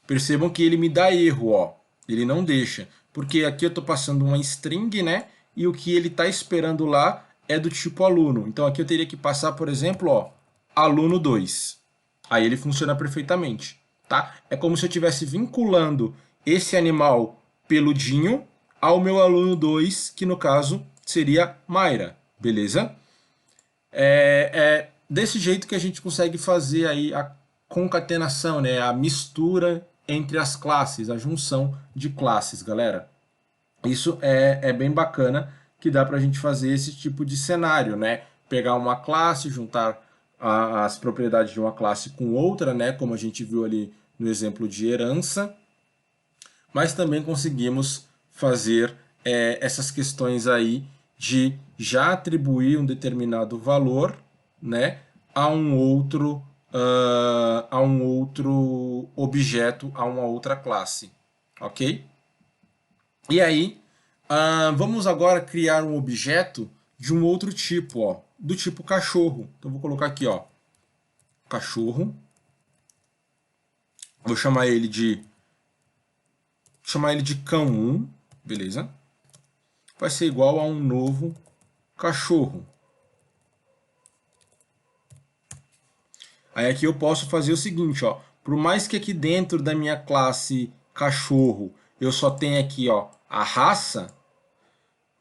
percebam que ele me dá erro, ó. Ele não deixa, porque aqui eu estou passando uma string, né? E o que ele está esperando lá é do tipo aluno. Então aqui eu teria que passar, por exemplo, ó, aluno 2. Aí ele funciona perfeitamente, tá? É como se eu estivesse vinculando esse animal peludinho ao meu aluno 2, que no caso seria Mayra, beleza? É desse jeito que a gente consegue fazer aí a concatenação, né? A mistura entre as classes, a junção de classes, galera. Isso é bem bacana, que dá para a gente fazer esse tipo de cenário, né? Pegar uma classe, juntar as propriedades de uma classe com outra, né? Como a gente viu ali no exemplo de herança. Mas também conseguimos fazer essas questões aí de já atribuir um determinado valor, né, a um outro objeto, a uma outra classe, ok? E aí, vamos agora criar um objeto de um outro tipo, ó, do tipo cachorro. Então vou colocar aqui, ó, cachorro. Vou chamar ele de cão 1, beleza? Vai ser igual a um novo cachorro. Aí aqui eu posso fazer o seguinte, ó, por mais que aqui dentro da minha classe cachorro eu só tenha aqui, ó, a raça,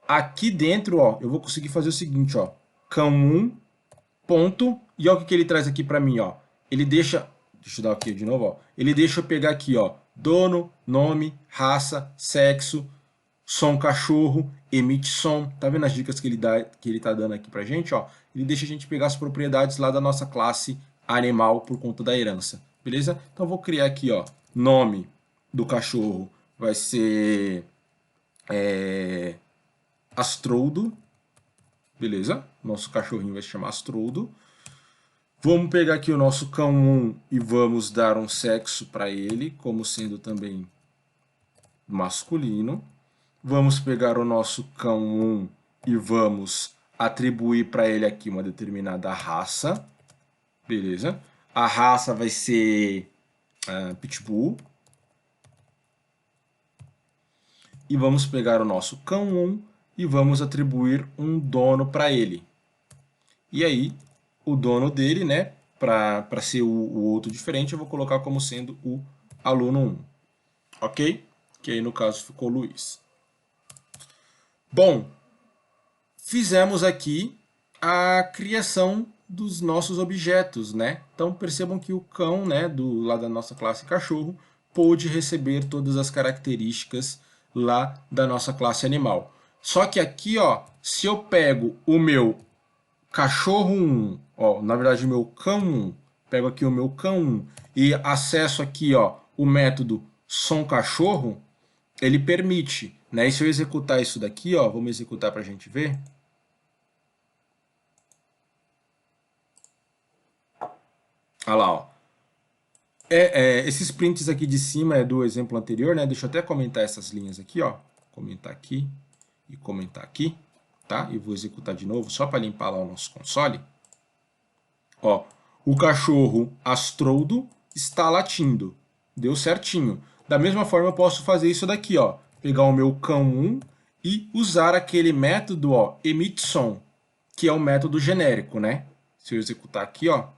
aqui dentro, ó, eu vou conseguir fazer o seguinte, ó, cão 1 ponto, e olha o que ele traz aqui para mim, ó. Ele deixa eu dar aqui de novo, ó. Ele deixa eu pegar aqui, ó, dono, nome, raça, sexo, som cachorro, emite som. Tá vendo as dicas que ele tá dando aqui pra gente, ó? Ele deixa a gente pegar as propriedades lá da nossa classe animal por conta da herança, beleza? Então eu vou criar aqui, ó, nome do cachorro vai ser Astroldo, beleza? Nosso cachorrinho vai se chamar Astroldo. Vamos pegar aqui o nosso cão 1 e vamos dar um sexo para ele, como sendo também masculino. Vamos pegar o nosso cão 1 e vamos atribuir para ele aqui uma determinada raça. Beleza? A raça vai ser Pitbull. E vamos pegar o nosso cão 1 e vamos atribuir um dono para ele. E aí, o dono dele, né, para ser o outro diferente, eu vou colocar como sendo o aluno 1. Ok? Que aí no caso ficou Luiz. Bom, fizemos aqui a criação dos nossos objetos, né? Então percebam que o cão, né, lá da nossa classe cachorro, pôde receber todas as características lá da nossa classe animal. Só que aqui, ó, se eu pego o meu cachorro 1, ó, na verdade o meu cão 1, pego aqui o meu cão 1 e acesso aqui, ó, o método som cachorro, ele permite, né? E se eu executar isso daqui, ó, vamos executar para a gente ver. Olha lá, ó. Esses prints aqui de cima é do exemplo anterior, né? Deixa eu até comentar essas linhas aqui, ó. Comentar aqui e comentar aqui, tá? E vou executar de novo só para limpar lá o nosso console. Ó, o cachorro Astroldo está latindo. Deu certinho. Da mesma forma eu posso fazer isso daqui, ó. Pegar o meu cão 1 e usar aquele método, ó, emite som, que é o método genérico, né? Se eu executar aqui, ó,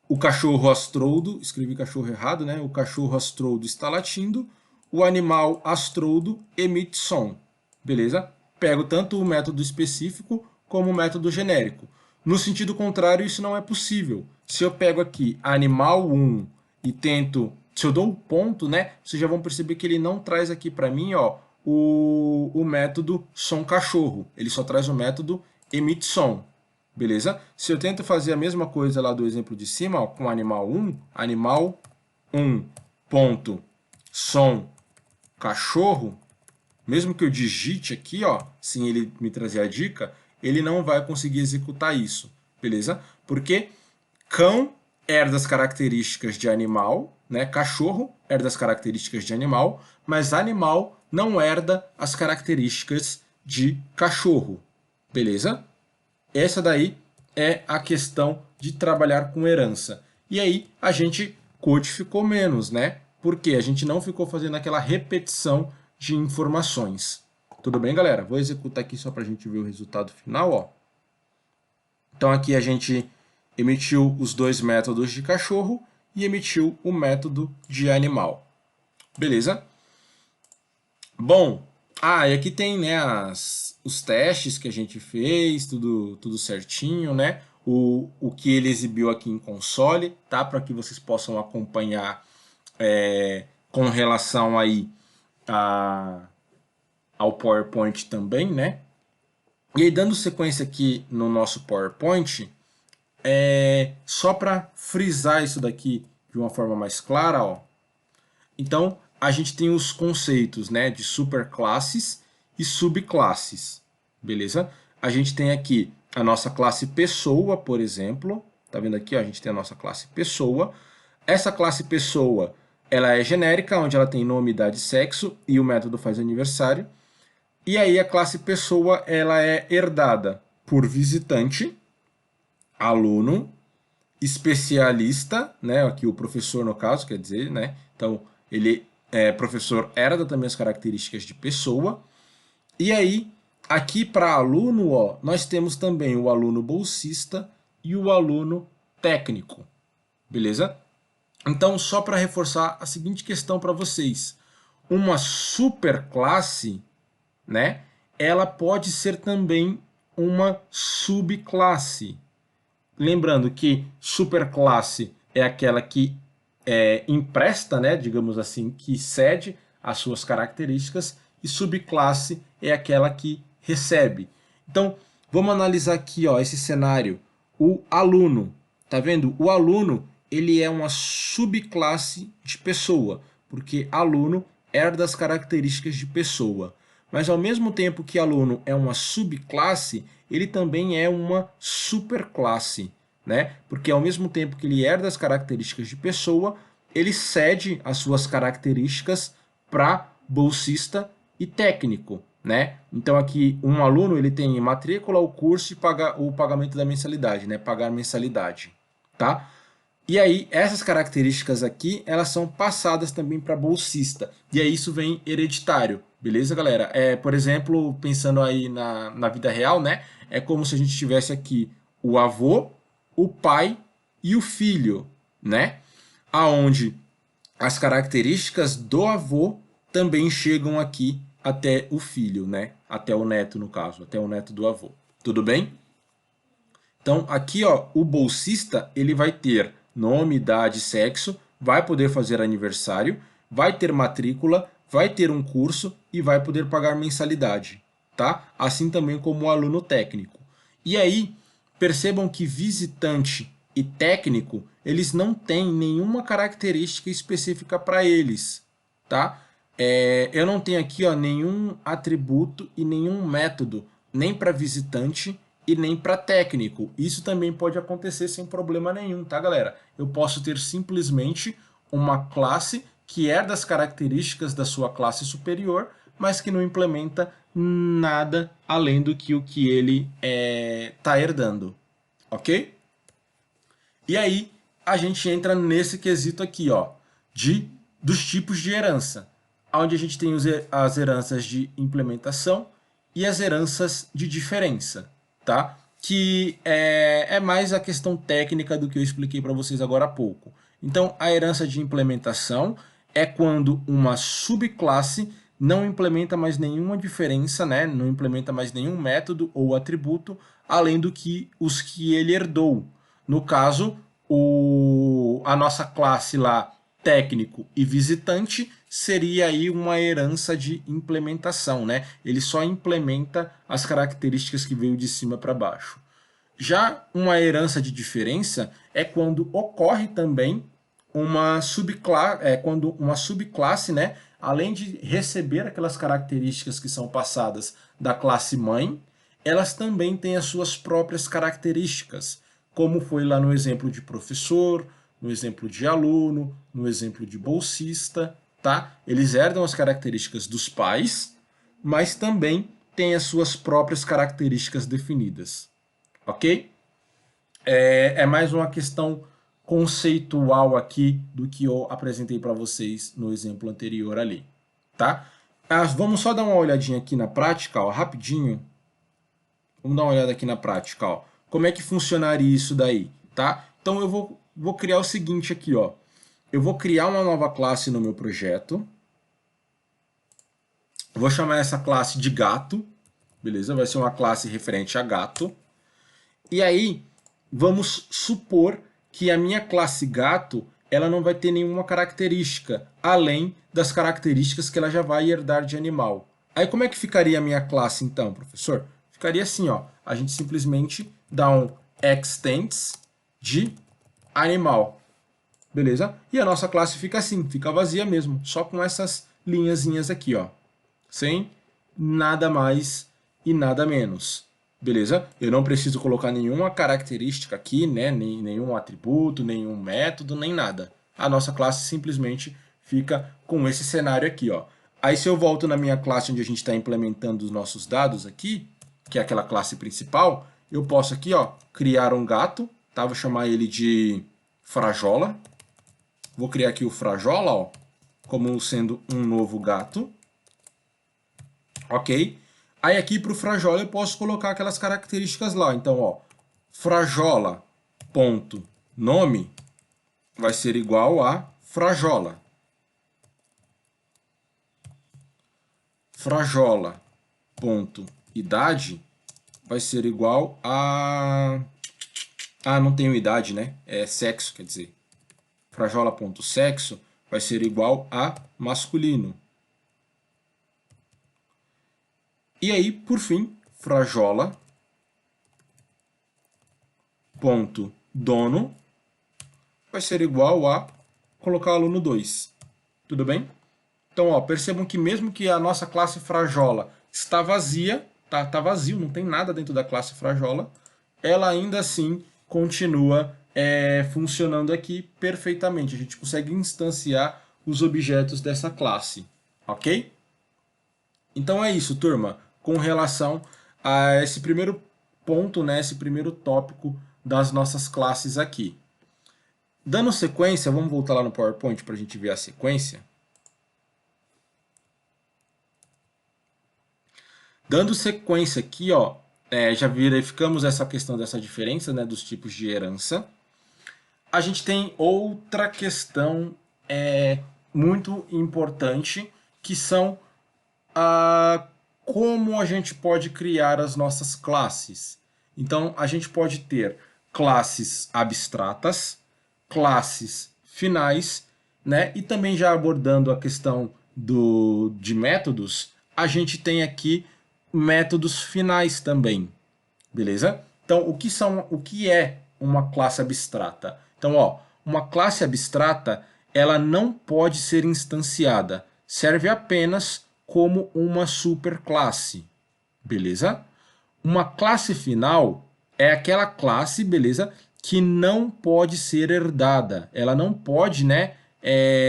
o cachorro Astroldo, escrevi cachorro errado, né? O cachorro Astroldo está latindo, o animal Astroldo emite som, beleza? Pego tanto o método específico como o método genérico. No sentido contrário, isso não é possível. Se eu pego aqui animal 1 e tento, se eu dou um ponto, né? Vocês já vão perceber que ele não traz aqui para mim, ó, o método som cachorro. Ele só traz o método emite som. Beleza? Se eu tento fazer a mesma coisa lá do exemplo de cima, ó, com animal 1 ponto som cachorro, mesmo que eu digite aqui, ó, sem ele me trazer a dica, ele não vai conseguir executar isso, beleza? Porque cão herda as características de animal, né? Cachorro herda as características de animal, mas animal não herda as características de cachorro, beleza? Essa daí é a questão de trabalhar com herança. E aí a gente codificou menos, né? Porque a gente não ficou fazendo aquela repetição de informações. Tudo bem, galera? Vou executar aqui só para a gente ver o resultado final, ó. Então aqui a gente emitiu os dois métodos de cachorro e emitiu o método de animal. Beleza? Bom, e aqui tem, né, os testes que a gente fez, tudo certinho, né? O que ele exibiu aqui em console, tá? Para que vocês possam acompanhar com relação aí ao PowerPoint também, né? E aí, dando sequência aqui no nosso PowerPoint, só para frisar isso daqui de uma forma mais clara, ó. Então, a gente tem os conceitos, né, de superclasses e subclasses, beleza? A gente tem aqui a nossa classe pessoa, por exemplo. Tá vendo aqui, ó, a gente tem a nossa classe pessoa. Essa classe pessoa, ela é genérica, onde ela tem nome, idade, sexo e o método faz aniversário. E aí a classe pessoa, ela é herdada por visitante, aluno, especialista, né? Aqui o professor no caso, quer dizer, né? Então, professor herda também as características de pessoa. E aí, aqui para aluno, ó, nós temos também o aluno bolsista e o aluno técnico, beleza? Então, só para reforçar a seguinte questão para vocês. Uma superclasse, né? Ela pode ser também uma subclasse. Lembrando que superclasse é aquela que empresta, né, digamos assim, que cede as suas características, e subclasse é aquela que recebe. Então, vamos analisar aqui, ó, esse cenário. O aluno, tá vendo? O aluno, ele é uma subclasse de pessoa, porque aluno herda as características de pessoa. Mas ao mesmo tempo que aluno é uma subclasse, ele também é uma superclasse, né? Porque ao mesmo tempo que ele herda as características de pessoa, ele cede as suas características para bolsista e técnico, né? Então aqui um aluno ele tem matrícula, o curso e o pagamento da mensalidade, né? Pagar mensalidade, tá? E aí essas características aqui, elas são passadas também para bolsista. E aí isso vem hereditário, beleza, galera? Por exemplo, pensando aí na vida real, né? É como se a gente tivesse aqui o avô, o pai e o filho, né? Aonde as características do avô também chegam aqui até o filho, né? Até o neto, no caso, até o neto do avô. Tudo bem? Então, aqui, ó, o bolsista, ele vai ter nome, idade, sexo, vai poder fazer aniversário, vai ter matrícula, vai ter um curso e vai poder pagar mensalidade, tá? Assim também como o aluno técnico. E aí, percebam que visitante e técnico, eles não têm nenhuma característica específica para eles, tá? Eu não tenho aqui, ó, nenhum atributo e nenhum método, nem para visitante e nem para técnico. Isso também pode acontecer sem problema nenhum, tá, galera? Eu posso ter simplesmente uma classe que é das características da sua classe superior, mas que não implementa nada além do que o que ele está herdando, ok? E aí a gente entra nesse quesito aqui, ó, dos tipos de herança, onde a gente tem as heranças de implementação e as heranças de diferença, tá? Que é mais a questão técnica do que eu expliquei para vocês agora há pouco. Então, a herança de implementação é quando uma subclasse não implementa mais nenhuma diferença, né? Não implementa mais nenhum método ou atributo, além do que os que ele herdou. No caso, a nossa classe lá técnico e visitante seria aí uma herança de implementação, né? Ele só implementa as características que veio de cima para baixo. Já uma herança de diferença é quando ocorre também uma subclasse, quando uma subclasse, né, além de receber aquelas características que são passadas da classe mãe, elas também têm as suas próprias características, como foi lá no exemplo de professor, no exemplo de aluno, no exemplo de bolsista, tá? Eles herdam as características dos pais, mas também têm as suas próprias características definidas, ok? É mais uma questão conceitual aqui do que eu apresentei para vocês no exemplo anterior ali, tá? Vamos só dar uma olhadinha aqui na prática, ó, rapidinho. Vamos dar uma olhada aqui na prática, ó. Como é que funcionaria isso daí, tá? Então eu vou criar o seguinte aqui, ó. Eu vou criar uma nova classe no meu projeto. Vou chamar essa classe de gato, beleza? Vai ser uma classe referente a gato. E aí, vamos supor que a minha classe gato, ela não vai ter nenhuma característica, além das características que ela já vai herdar de animal. Aí como é que ficaria a minha classe então, professor? Ficaria assim, ó. A gente simplesmente dá um extends de animal. Beleza? E a nossa classe fica assim, fica vazia mesmo, só com essas linhazinhas aqui, ó. Sem nada mais e nada menos. Beleza? Eu não preciso colocar nenhuma característica aqui, né? Nenhum atributo, nenhum método, nem nada. A nossa classe simplesmente fica com esse cenário aqui, ó. Aí se eu volto na minha classe onde a gente está implementando os nossos dados aqui, que é aquela classe principal, eu posso aqui, ó, criar um gato, tá? Vou chamar ele de Frajola. Vou criar aqui o Frajola, ó, como sendo um novo gato. Ok? Aí aqui para o Frajola eu posso colocar aquelas características lá. Então, ó, Frajola.nome vai ser igual a Frajola. Frajola.idade vai ser igual a... Ah, não tenho idade, né? É sexo, quer dizer. Frajola.sexo vai ser igual a masculino. E aí, por fim, Frajola.dono vai ser igual a colocar aluno 2. Tudo bem? Então, ó, percebam que mesmo que a nossa classe Frajola está vazia, tá vazio, não tem nada dentro da classe Frajola, ela ainda assim continua funcionando aqui perfeitamente. A gente consegue instanciar os objetos dessa classe, ok? Então é isso, turma, com relação a esse primeiro ponto, né, esse primeiro tópico das nossas classes aqui. Dando sequência, vamos voltar lá no PowerPoint para a gente ver a sequência. Dando sequência aqui, ó, já verificamos essa questão dessa diferença, né, dos tipos de herança. A gente tem outra questão muito importante, que são como a gente pode criar as nossas classes. Então, a gente pode ter classes abstratas, classes finais, né? E também já abordando a questão de métodos, a gente tem aqui métodos finais também, beleza? Então, o que é uma classe abstrata? Então, ó, uma classe abstrata, ela não pode ser instanciada, serve apenas como uma superclasse, beleza? Uma classe final é aquela classe, beleza, que não pode ser herdada. Ela não pode, né,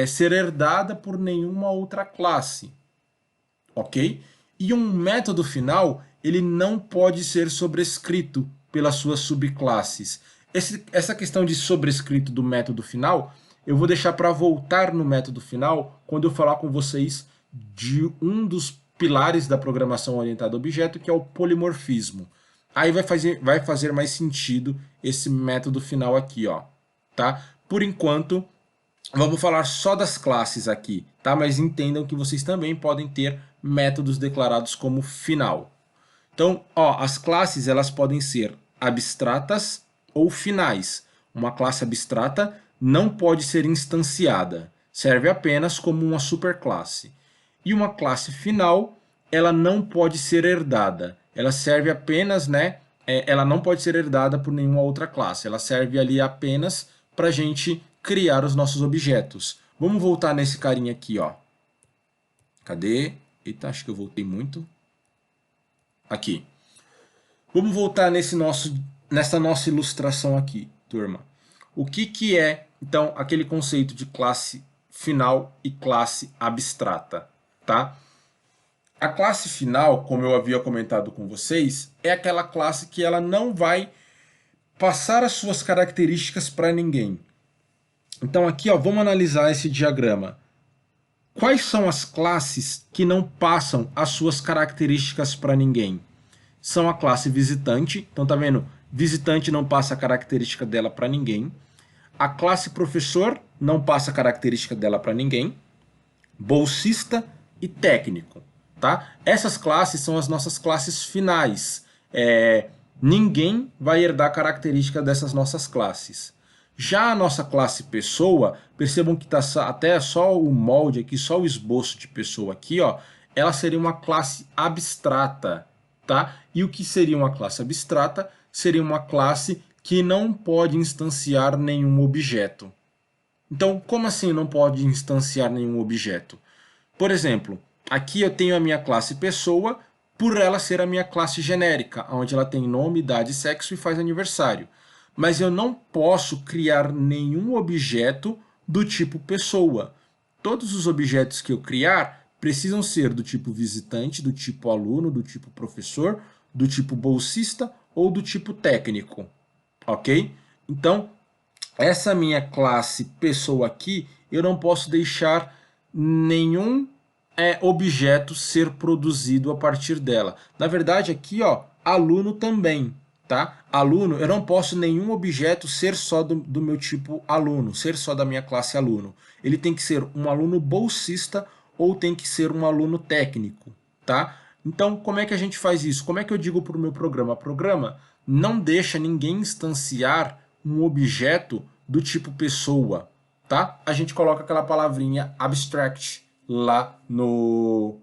ser herdada por nenhuma outra classe, ok? E um método final, ele não pode ser sobrescrito pelas suas subclasses. Essa questão de sobrescrito do método final, eu vou deixar para voltar no método final quando eu falar com vocês de um dos pilares da programação orientada a objeto, que é o polimorfismo. Aí vai fazer mais sentido esse método final aqui, ó, tá? Por enquanto, vamos falar só das classes aqui, tá? Mas entendam que vocês também podem ter métodos declarados como final. Então, ó, as classes elas podem ser abstratas ou finais. Uma classe abstrata não pode ser instanciada, serve apenas como uma superclasse. E uma classe final, ela não pode ser herdada. Ela serve apenas, né? Ela não pode ser herdada por nenhuma outra classe. Ela serve ali apenas para a gente criar os nossos objetos. Vamos voltar nesse carinha aqui, ó. Cadê? Eita, acho que eu voltei muito. Aqui. Vamos voltar nessa nossa ilustração aqui, turma. O que é, então, aquele conceito de classe final e classe abstrata, tá? A classe final, como eu havia comentado com vocês, é aquela classe que ela não vai passar as suas características para ninguém. Então aqui, ó, vamos analisar esse diagrama. Quais são as classes que não passam as suas características para ninguém? São a classe visitante, então tá vendo? Visitante não passa a característica dela para ninguém. A classe professor não passa a característica dela para ninguém. Bolsista e técnico, tá? Essas classes são as nossas classes finais. Ninguém vai herdar a característica dessas nossas classes. Já a nossa classe pessoa, percebam que está até só o molde aqui, só o esboço de pessoa aqui, ó, ela seria uma classe abstrata, tá? E o que seria uma classe abstrata? Seria uma classe que não pode instanciar nenhum objeto. Então, como assim não pode instanciar nenhum objeto? Por exemplo, aqui eu tenho a minha classe pessoa, por ela ser a minha classe genérica, onde ela tem nome, idade, sexo e faz aniversário. Mas eu não posso criar nenhum objeto do tipo pessoa. Todos os objetos que eu criar precisam ser do tipo visitante, do tipo aluno, do tipo professor, do tipo bolsista ou do tipo técnico, ok? Então, essa minha classe pessoa aqui, eu não posso deixar nenhum objeto ser produzido a partir dela. Na verdade, aqui, ó, aluno também, tá? Aluno, eu não posso nenhum objeto ser só do meu tipo aluno, ser só da minha classe aluno. Ele tem que ser um aluno bolsista ou tem que ser um aluno técnico, tá? Então, como é que a gente faz isso? Como é que eu digo para o meu programa? Programa, não deixa ninguém instanciar um objeto do tipo pessoa, tá? A gente coloca aquela palavrinha abstract lá no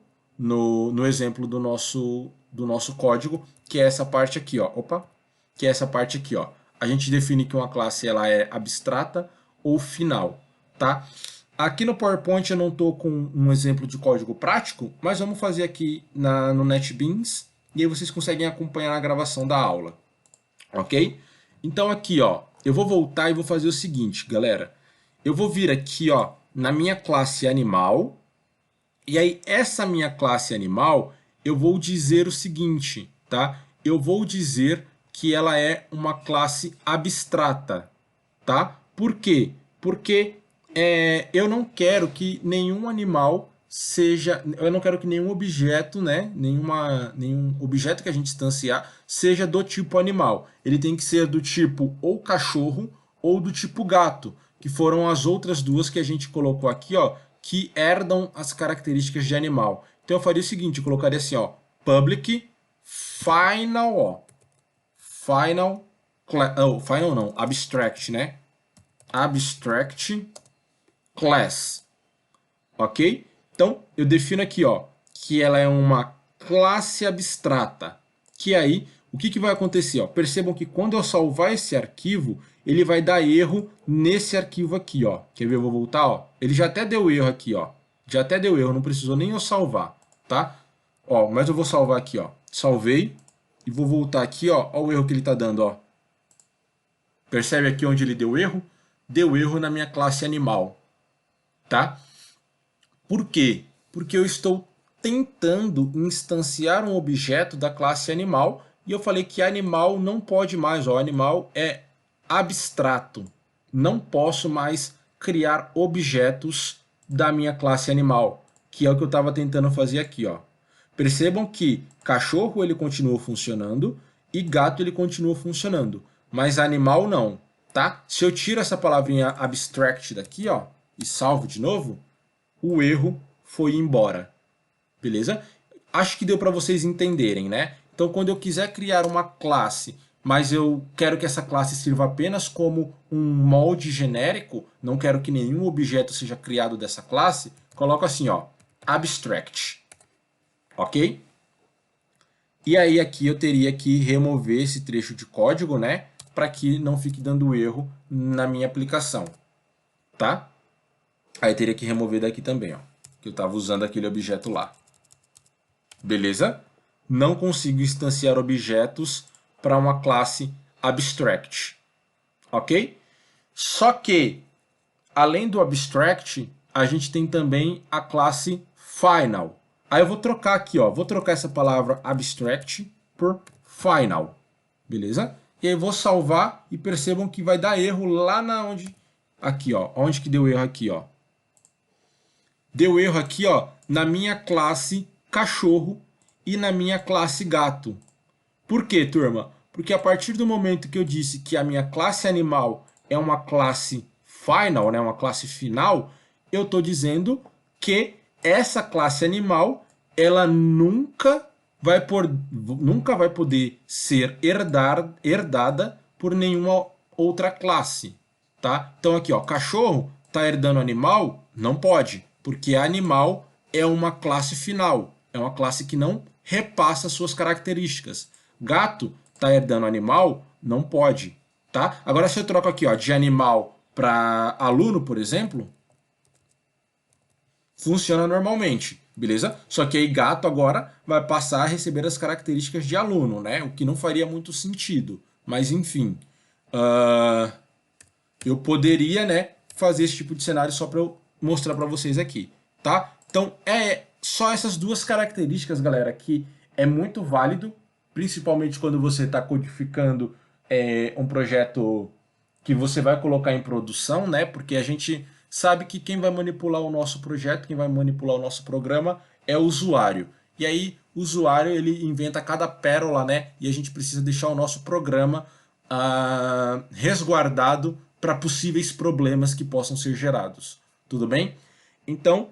exemplo do nosso código, que é essa parte aqui, ó. Opa, que é essa parte aqui, ó. A gente define que uma classe ela é abstrata ou final, tá? Aqui no PowerPoint eu não estou com um exemplo de código prático, mas vamos fazer aqui no NetBeans e aí vocês conseguem acompanhar a gravação da aula, ok? Então aqui, ó, eu vou voltar e vou fazer o seguinte, galera. Eu vou vir aqui, ó, na minha classe animal, e aí essa minha classe animal, eu vou dizer o seguinte, tá? Eu vou dizer que ela é uma classe abstrata, tá? Por quê? Porque eu não quero que nenhum animal seja, eu não quero que nenhum objeto, né, nenhum objeto que a gente instanciar seja do tipo animal. Ele tem que ser do tipo ou cachorro ou do tipo gato, que foram as outras duas que a gente colocou aqui, ó, que herdam as características de animal. Então eu faria o seguinte, eu colocaria assim, ó, public final, ó, final não, abstract, né? Abstract class, ok? Então, eu defino aqui, ó, que ela é uma classe abstrata, que aí, o que vai acontecer? Ó? Percebam que quando eu salvar esse arquivo, ele vai dar erro nesse arquivo aqui, ó. Quer ver? Eu vou voltar, ó. Ele já até deu erro aqui, ó. Já até deu erro, não precisou nem eu salvar, tá? Ó, mas eu vou salvar aqui, ó. Salvei e vou voltar aqui, ó. Ó o erro que ele tá dando, ó. Percebe aqui onde ele deu erro? Deu erro na minha classe animal, tá? Por quê? Porque eu estou tentando instanciar um objeto da classe animal e eu falei que animal não pode mais, ó, animal é abstrato. Não posso mais criar objetos da minha classe animal, que é o que eu estava tentando fazer aqui, ó. Percebam que cachorro ele continua funcionando e gato ele continua funcionando, mas animal não, tá? Se eu tiro essa palavrinha abstract daqui, ó, e salvo de novo, o erro foi embora, beleza? Acho que deu para vocês entenderem, né? Então, quando eu quiser criar uma classe mas eu quero que essa classe sirva apenas como um molde genérico, não quero que nenhum objeto seja criado dessa classe, coloco assim, ó, abstract, ok? E aí aqui eu teria que remover esse trecho de código, né, para que não fique dando erro na minha aplicação, tá? Aí teria que remover daqui também, ó, que eu estava usando aquele objeto lá. Beleza? Não consigo instanciar objetos para uma classe abstract, ok? Só que, além do abstract, a gente tem também a classe final. Aí eu vou trocar aqui, ó, vou trocar essa palavra abstract por final, beleza? E aí eu vou salvar e percebam que vai dar erro lá na onde, aqui, ó, onde que deu erro aqui, ó. Deu erro aqui, ó, na minha classe cachorro e na minha classe gato. Por quê, turma? Porque a partir do momento que eu disse que a minha classe animal é uma classe final, né, uma classe final, eu estou dizendo que essa classe animal ela nunca vai poder ser herdada por nenhuma outra classe, tá? Então aqui, ó, cachorro está herdando animal? Não pode, porque animal é uma classe final, é uma classe que não repassa suas características. Gato está herdando animal? Não pode, tá? Agora se eu troco aqui, ó, de animal para aluno, por exemplo, funciona normalmente, beleza? Só que aí gato agora vai passar a receber as características de aluno, né? O que não faria muito sentido. Mas enfim, eu poderia, né, fazer esse tipo de cenário só para eu mostrar para vocês aqui, tá? Então é só essas duas características, galera, que é muito válido, principalmente quando você está codificando um projeto que você vai colocar em produção, né? Porque a gente sabe que quem vai manipular o nosso projeto, quem vai manipular o nosso programa é o usuário. E aí o usuário ele inventa cada pérola, né? E a gente precisa deixar o nosso programa resguardado para possíveis problemas que possam ser gerados. Tudo bem? Então,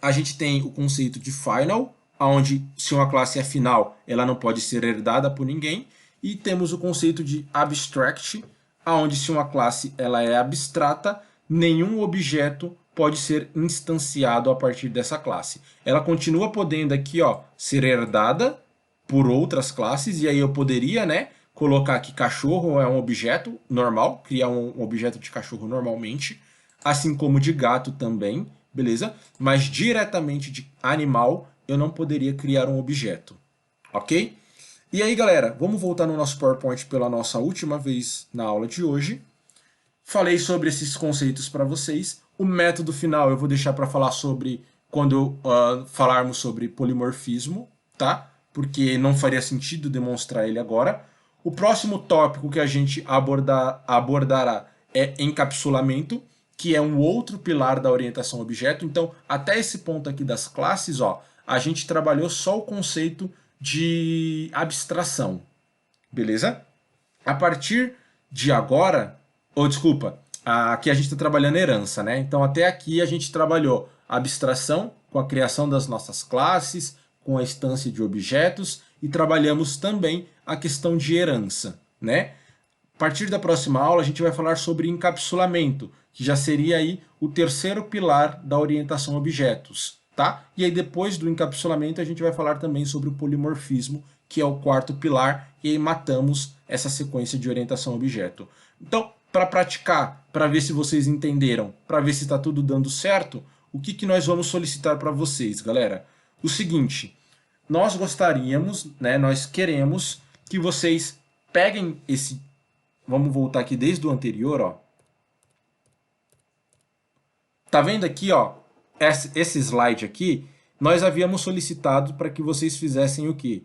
a gente tem o conceito de final, onde se uma classe é final, ela não pode ser herdada por ninguém, e temos o conceito de abstract, onde se uma classe ela é abstrata, nenhum objeto pode ser instanciado a partir dessa classe. Ela continua podendo aqui, ó, ser herdada por outras classes, e aí eu poderia, né, colocar que cachorro é um objeto normal, criar um objeto de cachorro normalmente, assim como de gato também, beleza? Mas diretamente de animal eu não poderia criar um objeto, ok? E aí, galera, vamos voltar no nosso PowerPoint pela nossa última vez na aula de hoje. Falei sobre esses conceitos para vocês. O método final eu vou deixar para falar sobre quando falarmos sobre polimorfismo, tá? Porque não faria sentido demonstrar ele agora. O próximo tópico que a gente abordará é encapsulamento, que é um outro pilar da orientação a objeto. Então, até esse ponto aqui das classes, ó, a gente trabalhou só o conceito de abstração, beleza? A partir de agora, ou desculpa, aqui a gente está trabalhando herança, né? Então até aqui a gente trabalhou abstração com a criação das nossas classes, com a instância de objetos e trabalhamos também a questão de herança, né? A partir da próxima aula a gente vai falar sobre encapsulamento, que já seria aí o terceiro pilar da orientação a objetos, tá? E aí depois do encapsulamento a gente vai falar também sobre o polimorfismo, que é o quarto pilar, e aí matamos essa sequência de orientação a objeto. Então, para praticar, para ver se vocês entenderam, para ver se está tudo dando certo, o que nós vamos solicitar para vocês, galera? O seguinte, nós gostaríamos, né, nós queremos que vocês peguem esse. Vamos voltar aqui desde o anterior, ó. Tá vendo aqui, ó, esse slide aqui, nós havíamos solicitado para que vocês fizessem o quê?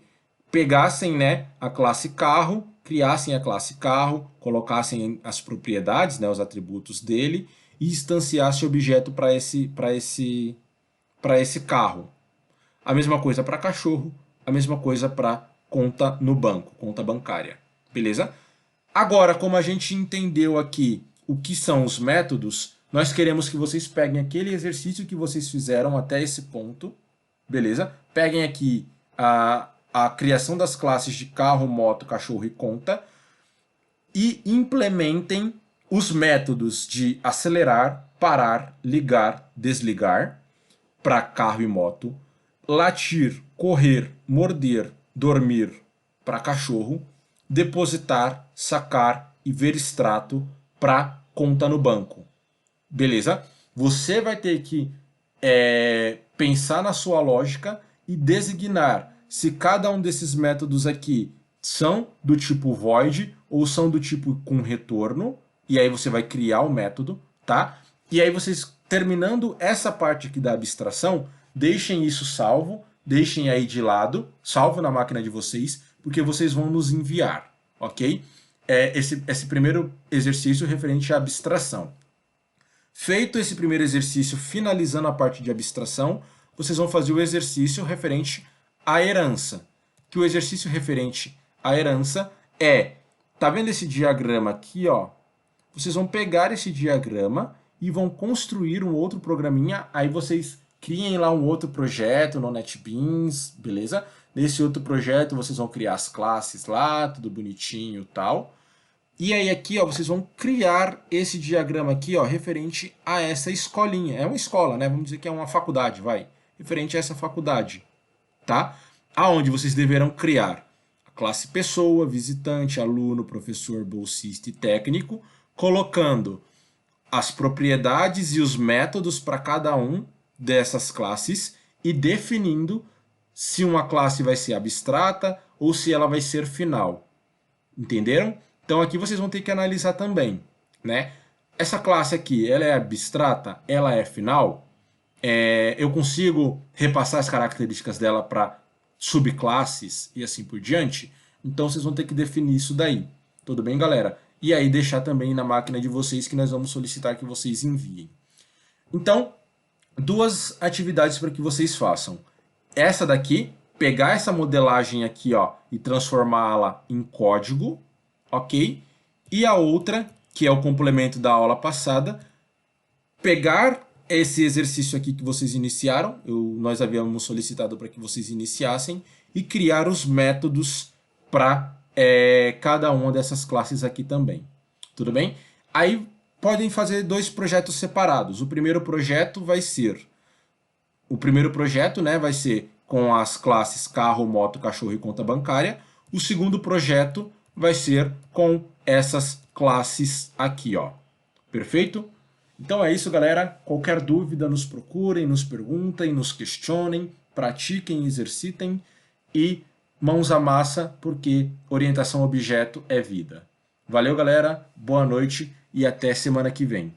Pegassem, né, a classe carro, criassem a classe carro, colocassem as propriedades, né, os atributos dele e instanciassem objeto para esse carro. A mesma coisa para cachorro, a mesma coisa para conta no banco, conta bancária. Beleza? Agora, como a gente entendeu aqui o que são os métodos, nós queremos que vocês peguem aquele exercício que vocês fizeram até esse ponto, beleza? Peguem aqui a criação das classes de carro, moto, cachorro e conta e implementem os métodos de acelerar, parar, ligar, desligar para carro e moto, latir, correr, morder, dormir para cachorro, depositar, sacar e ver extrato para conta no banco. Beleza? Você vai ter que pensar na sua lógica e designar se cada um desses métodos aqui são do tipo void ou são do tipo com retorno, e aí você vai criar o método, tá? E aí vocês, terminando essa parte aqui da abstração, deixem isso salvo, deixem aí de lado, salvo na máquina de vocês, porque vocês vão nos enviar, ok? Esse primeiro exercício referente à abstração. Feito esse primeiro exercício, finalizando a parte de abstração, vocês vão fazer o exercício referente à herança. Que o exercício referente à herança tá vendo esse diagrama aqui, ó? Vocês vão pegar esse diagrama e vão construir um outro programinha, aí vocês criem lá um outro projeto no NetBeans, beleza? Nesse outro projeto vocês vão criar as classes lá, tudo bonitinho e tal. E aí aqui, ó, vocês vão criar esse diagrama aqui, ó, referente a essa escolinha. É uma escola, né? Vamos dizer que é uma faculdade, vai. Referente a essa faculdade, tá? Aonde vocês deverão criar a classe pessoa, visitante, aluno, professor, bolsista e técnico, colocando as propriedades e os métodos para cada um dessas classes e definindo se uma classe vai ser abstrata ou se ela vai ser final. Entenderam? Então aqui vocês vão ter que analisar também, né? Essa classe aqui, ela é abstrata? Ela é final? Eu consigo repassar as características dela para subclasses e assim por diante? Então vocês vão ter que definir isso daí. Tudo bem, galera? E aí deixar também na máquina de vocês que nós vamos solicitar que vocês enviem. Então, duas atividades para que vocês façam. Essa daqui, pegar essa modelagem aqui, ó, e transformá-la em código, ok? E a outra, que é o complemento da aula passada, pegar esse exercício aqui que vocês iniciaram, nós havíamos solicitado para que vocês iniciassem, e criar os métodos para cada uma dessas classes aqui também. Tudo bem? Aí podem fazer dois projetos separados. O primeiro projeto vai ser... O primeiro projeto, né, vai ser com as classes carro, moto, cachorro e conta bancária. O segundo projeto vai ser com essas classes aqui, ó. Perfeito? Então é isso, galera. Qualquer dúvida, nos procurem, nos perguntem, nos questionem, pratiquem, exercitem e mãos à massa, porque orientação a objeto é vida. Valeu, galera. Boa noite e até semana que vem.